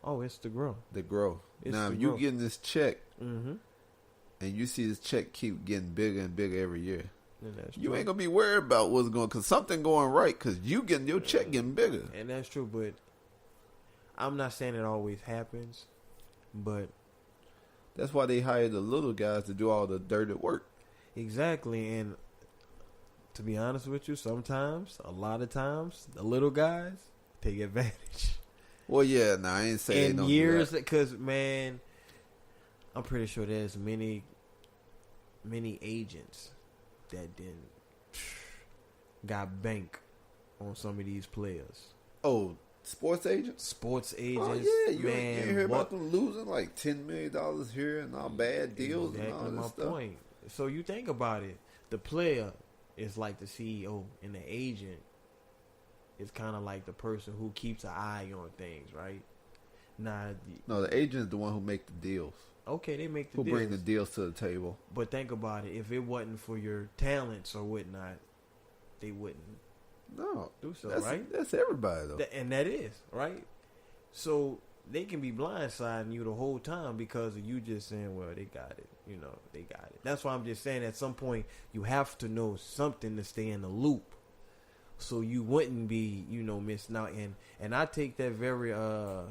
S2: Oh, it's the growth.
S3: The growth.
S2: It's
S3: Now,
S2: the
S3: if you
S2: growth.
S3: getting this check,
S2: Mm-hmm.
S3: and you see this check keep getting bigger and bigger every year,
S2: And that's
S3: you
S2: true.
S3: ain't gonna be worried about what's going, because something going right, because you getting your check getting bigger.
S2: And that's true, but I'm not saying it always happens, but
S3: That's why they hire the little guys to do all the dirty work.
S2: exactly. And to be honest with you, sometimes, a lot of times, the little guys take advantage.
S3: Well, yeah, nah, I ain't saying
S2: In years, because man, I'm pretty sure there's many agents that didn't got bank on some of these players.
S3: Oh, sports agents.
S2: Sports
S3: Oh
S2: agents,
S3: yeah, you
S2: man.
S3: ain't hear
S2: what-
S3: about them losing like $10 million here and all bad deals and all
S2: Exactly
S3: this
S2: my
S3: stuff.
S2: point. So you think about it, the player is like the CEO, and the agent is kind of like the person who keeps an eye on things, right? Now,
S3: No, the agent's the one who make the deals,
S2: okay, they make the
S3: who
S2: deals,
S3: bring the deals to the table.
S2: but think about it. If it wasn't for your talents or whatnot, they wouldn't
S3: No,
S2: do so,
S3: that's,
S2: right?
S3: That's everybody though.
S2: And that is right. So they can be blindsiding you the whole time because of you just saying, "Well, they got it." You know, they got it. That's why I'm just saying. At some point, you have to know something to stay in the loop, so you wouldn't be, missing out. And I take that very, I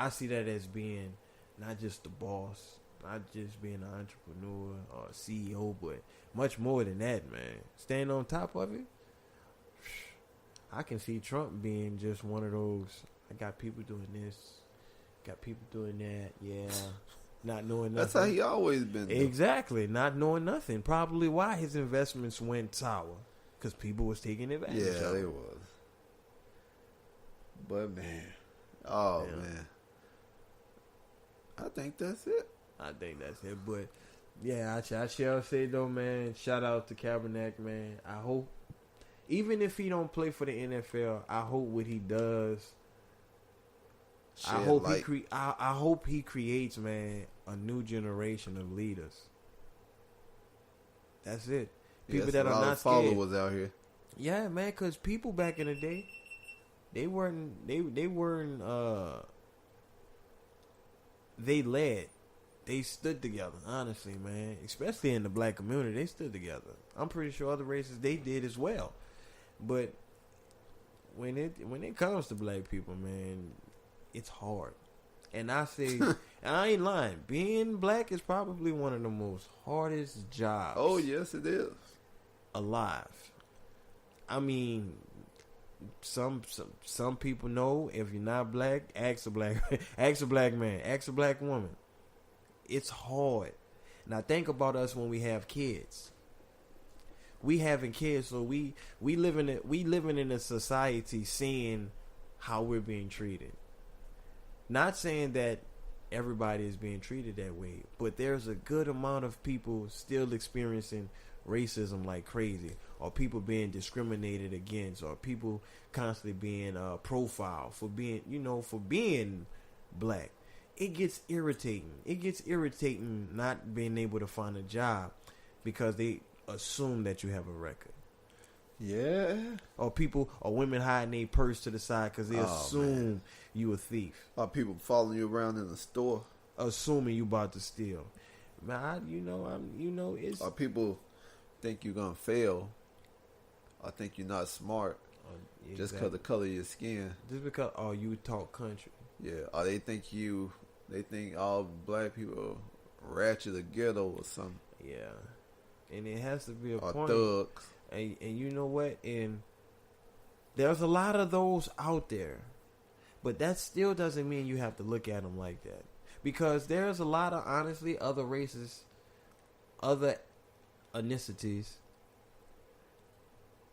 S2: see that as being not just the boss, not just being an entrepreneur or a CEO, but much more than that, man. Staying on top of it. I can see Trump being just one of those. I got people doing this, got people doing that. Yeah, not knowing nothing.
S3: That's how he always been. Though.
S2: Exactly, not knowing nothing. Probably why his investments went sour, because people was taking advantage.
S3: Yeah,
S2: of
S3: they
S2: it.
S3: was. But man, oh
S2: Yeah.
S3: man, I think that's it.
S2: I think that's it. But yeah, I shall say though, man. Shout out to Kaepernick, man. I hope, even if he don't play for the NFL, I hope what he does. I
S3: Shed
S2: hope
S3: light.
S2: I hope he creates, man, a new generation of leaders. That's it. People
S3: Yes,
S2: that
S3: a
S2: are
S3: lot
S2: not
S3: of
S2: scared.
S3: followers out here.
S2: Yeah, man, because people back in the day, they weren't they led. They stood together, honestly, man. Especially in the black community, they stood together. I'm pretty sure other races they did as well. But when it comes to black people, man, it's hard. And I say, and I ain't lying, being black is probably one of the most hardest jobs
S3: Oh yes, it is.
S2: alive. I mean, some people know if you're not black, ask a black ask a black man, ask a black woman. It's hard. Now think about us when we have kids. We having kids, so we living in a society seeing how we're being treated. Not saying that everybody is being treated that way, but there's a good amount of people still experiencing racism like crazy, or people being discriminated against, or people constantly being profiled for being black. It gets irritating. It gets irritating not being able to find a job because they assume that you have a record.
S3: Yeah.
S2: Or women hiding their purse to the side because they assume you a thief.
S3: Are people following you around in the store?
S2: Assuming you about to steal. Man, it's
S3: Or people think you're gonna fail? Or think you're not smart just because the color of your skin?
S2: Just because you talk country.
S3: Yeah. Or they think all black people are ratchet or ghetto or something.
S2: Yeah. And it has to be a
S3: Or
S2: point.
S3: thugs.
S2: And you know what? And there's a lot of those out there. But that still doesn't mean you have to look at them like that. Because there's a lot of, honestly, other races, other ethnicities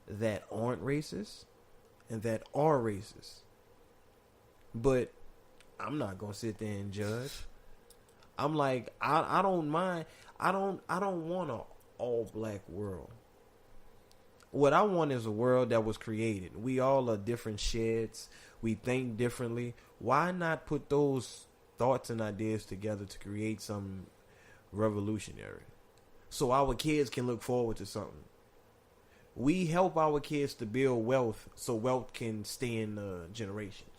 S2: that aren't racist and that are racist. But I'm not gonna sit there and judge. I'm like, I don't mind. I don't want a all black world. What I want is a world that was created. We all are different sheds. We think differently. Why not put those thoughts and ideas together to create something revolutionary? So our kids can look forward to something. We help our kids to build wealth so wealth can stay in generations.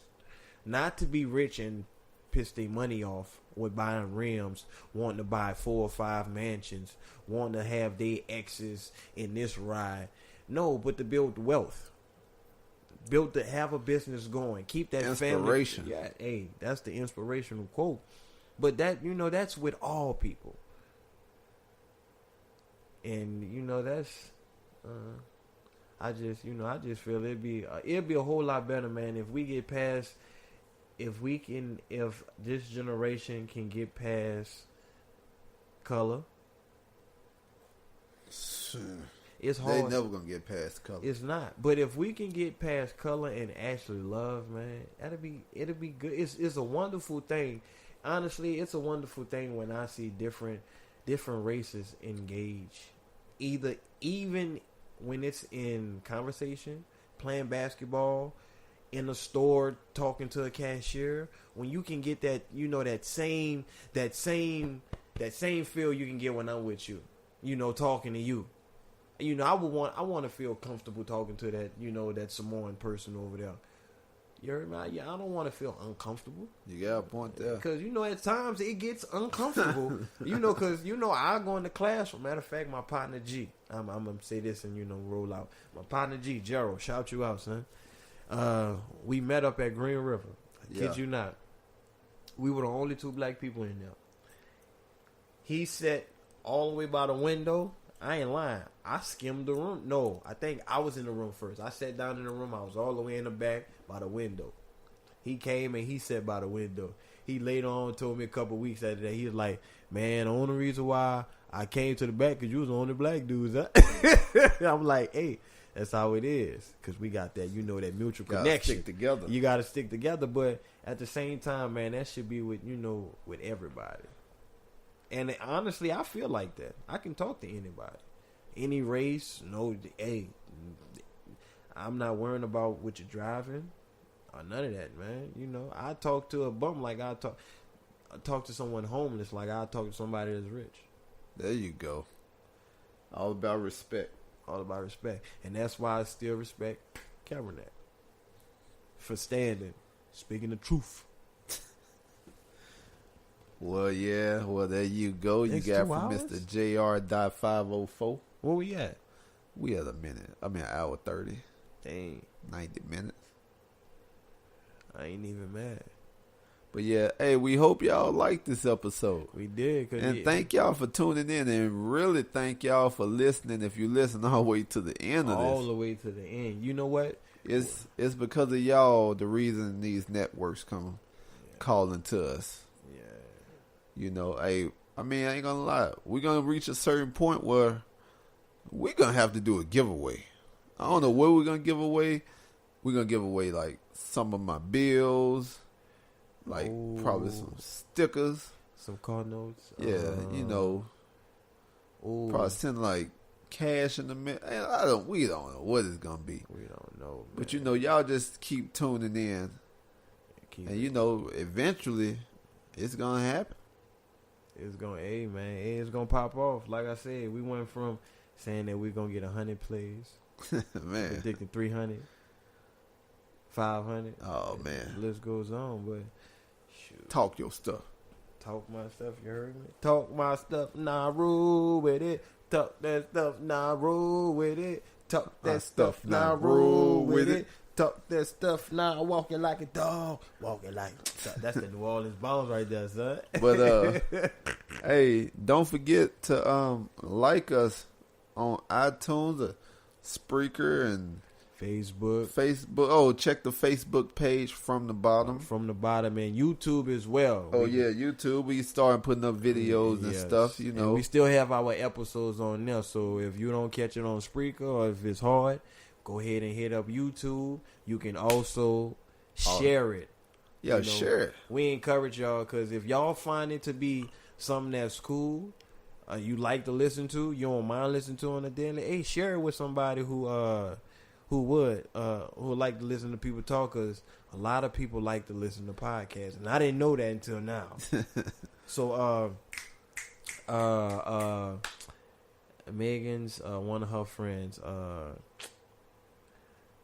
S2: Not to be rich and piss their money off with buying rims, wanting to buy 4 or 5 mansions, wanting to have their exes in this ride. No, but to build wealth. Build to have a business going. Keep that
S3: inspiration.
S2: Family. Yeah, hey, that's the inspirational quote. But that, that's with all people. And that's I just feel it'd be a whole lot better, man, if we get past if this generation can get past color. It's hard.
S3: They never gonna get past color.
S2: It's not. But if we can get past color and actually love, man, it'll be good. It's a wonderful thing. Honestly, it's a wonderful thing when I see different races engage. Even when it's in conversation, playing basketball, in a store talking to a cashier, when you can get that, that same feel you can get when I'm with you, talking to you. I want to feel comfortable talking to that, that Samoan person over there. You heard me? Yeah, I don't want to feel uncomfortable.
S3: You got a point there.
S2: Because, at times it gets uncomfortable. Because, I go into class. Matter of fact, my partner G, I'm going to say this and, roll out. My partner G, Gerald, shout you out, son. We met up at Green River. I kid you not. We were the only 2 black people in there. He sat all the way by the window. I ain't lying. I skimmed the room. No, I think I was in the room first. I sat down in the room. I was all the way in the back by the window. He came and he sat by the window. He later on told me a couple weeks after that, he was like, man, the only reason why I came to the back because you was the only black dudes. I'm like, hey, that's how it is. Because we got that, that mutual connection.
S3: Stick together.
S2: You got to stick together. But at the same time, man, that should be with, with everybody. And honestly, I feel like that. I can talk to anybody. Any race, hey, I'm not worrying about what you're driving or none of that, man. I talk to a bum like I talk to someone homeless like I talk to somebody that's rich.
S3: There you go. All about respect.
S2: All about respect. And that's why I still respect Cabernet for standing, speaking the truth.
S3: Well, yeah. Well, there you go. You got from Mr. JR.504.
S2: Where we at?
S3: We at an hour 30.
S2: Dang.
S3: 90 minutes.
S2: I ain't even mad.
S3: But yeah, hey, we hope y'all liked this episode.
S2: We did.
S3: And thank y'all for tuning in. And really thank y'all for listening if you listen all the way to the end of this.
S2: All the way to the end. You know what?
S3: It's because of y'all the reason these networks come calling to us. Hey, I ain't gonna lie. We're gonna reach a certain point where we're gonna have to do a giveaway. I don't know what we're gonna give away. We're gonna give away like some of my bills, like probably some stickers,
S2: some card notes.
S3: Yeah, probably send like cash in the mail. We don't know what it's gonna be.
S2: We don't know, man.
S3: But y'all just keep tuning in, and eventually it's gonna happen.
S2: It's gonna pop off. Like I said, we went from saying that we're gonna get 100 plays,
S3: man,
S2: predicting 300, 500.
S3: Oh man,
S2: the list goes on. But shoot,
S3: talk your stuff.
S2: Talk my stuff. You heard me? Talk my stuff. Nah, roll with it. Talk that stuff. Nah, roll with it. Talk that stuff. Nah, roll with it. Talk that stuff now, walking like a dog, walking like that's the New Orleans Bombs right there, son.
S3: But hey, don't forget to like us on iTunes, or Spreaker, and Facebook. Oh, check the Facebook page from the bottom.
S2: And YouTube as well.
S3: Oh, YouTube. We started putting up videos and stuff,
S2: And we still have our episodes on there. So if you don't catch it on Spreaker or if it's hard, go ahead and hit up YouTube. You can also share it.
S3: Yeah,
S2: You know,
S3: share it.
S2: We encourage y'all because if y'all find it to be something that's cool, you like to listen to, you don't mind listening to on a daily, hey, share it with somebody who would like to listen to people talk, because a lot of people like to listen to podcasts, and I didn't know that until now. So Megan's one of her friends,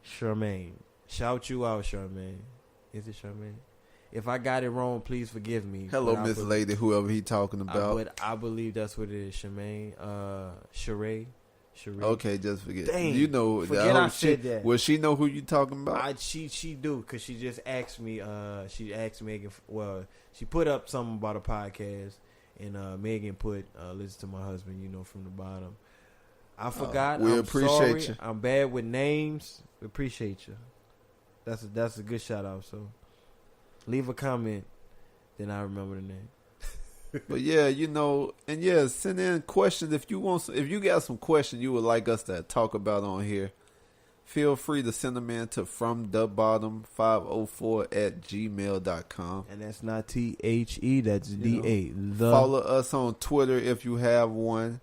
S2: Charmaine, shout you out, Charmaine. Is it Charmaine? If I got it wrong, please forgive me.
S3: Hello, Miss Lady, whoever he talking about.
S2: But I believe that's what it is, Charmaine. Sheree.
S3: Okay, just forget.
S2: Dang,
S3: you know,
S2: forget I said that.
S3: Will she know who you talking about?
S2: She do, because she just asked me. She asked Megan. Well, she put up something about a podcast, and Megan put listen to my husband. You know, from the bottom. I forgot.
S3: We
S2: I'm
S3: appreciate
S2: sorry.
S3: you.
S2: I'm bad with names. We appreciate you. That's a good shout out. So leave a comment, then I remember the name.
S3: But yeah, you know, and yeah, send in questions if you want. If you got some questions you would like us to talk about on here, feel free to send them in to fromthebottom504@gmail.com.
S2: And that's not THE. That's DA.
S3: Follow us on Twitter if you have one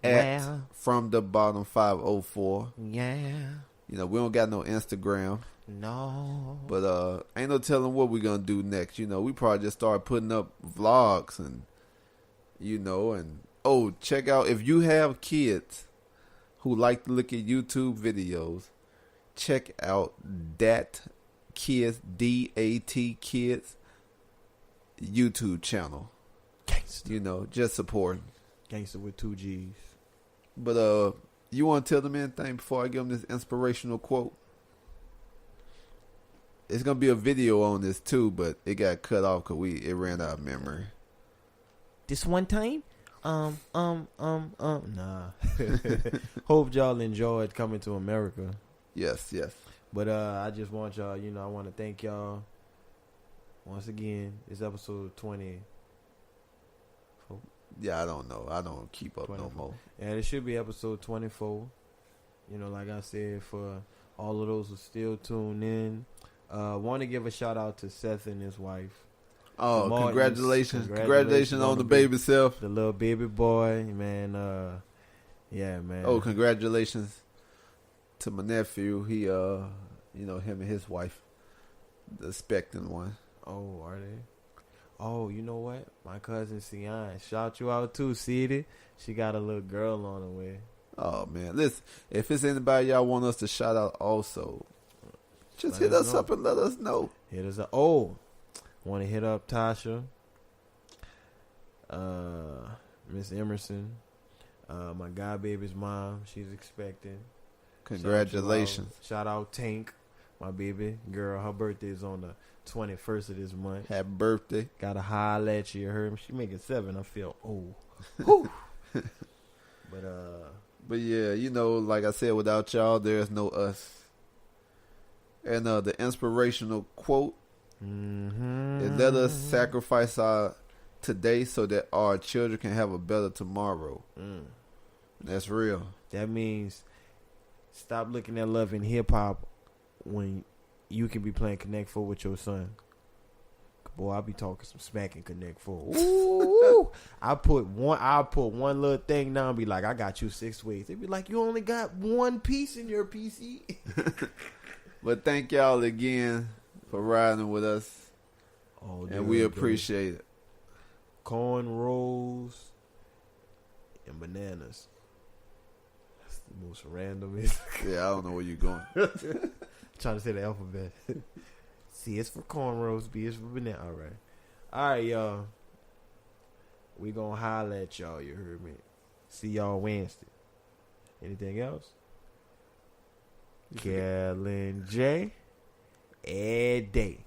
S3: at fromthebottom504.
S2: Yeah.
S3: You know, we don't got no Instagram.
S2: No.
S3: But ain't no telling what we're gonna do next. You know, we probably just start putting up vlogs and check out if you have kids who like to look at YouTube videos, check out Dat Kids DAT Kids YouTube channel.
S2: Gangster.
S3: You know, just supporting.
S2: Gangster with 2 G's.
S3: But you want to tell them anything before I give them this inspirational quote? It's gonna be a video on this too, but it got cut off because it ran out of memory.
S2: This one time, nah. Hope y'all enjoyed coming to America.
S3: Yes.
S2: But I just want y'all, I want to thank y'all once again. It's episode 20.
S3: Yeah, I don't know. I don't keep up
S2: 24.
S3: no more.
S2: And it should be episode 24. Like I said, for all of those who still tune in. Want to give a shout out to Seth and his wife.
S3: Oh,
S2: Martins.
S3: congratulations on the baby self.
S2: The little baby boy, man. Yeah, man.
S3: Oh, congratulations to my nephew. He, him and his wife, the expecting one.
S2: Oh, are they? Oh, you know what? My cousin Sian, shout you out too, Ceedie. She got a little girl on the way.
S3: Oh man, listen. If it's anybody y'all want us to shout out, also, just hit us up and let us know.
S2: Hit us up. Oh, want to hit up Tasha, Miss Emerson, my godbaby's mom. She's expecting.
S3: Congratulations.
S2: Shout out Tank, my baby girl. Her birthday is on the 21st of this month.
S3: Happy birthday.
S2: Gotta holler at you. Heard me. She making 7. I feel old.
S3: But yeah, like I said, without y'all, there's no us. And the inspirational quote is, let us sacrifice our today so that our children can have a better tomorrow. That's real.
S2: That means stop looking at love in hip hop when you can be playing Connect 4 with your son. Boy, I be talking some smack in Connect 4. Ooh, I'll put one little thing down and be like, I got you 6 ways. They be like, you only got one piece in your PC.
S3: But thank y'all again for riding with us.
S2: Oh,
S3: and we appreciate it.
S2: Corn rolls and bananas. That's the most random.
S3: Yeah, I don't know where you're going.
S2: Trying to say the alphabet. C is for cornrows, B is for banana. All right, y'all. We gonna holler at y'all. You heard me. See y'all Wednesday. Anything else? Kellen J. Ed Day.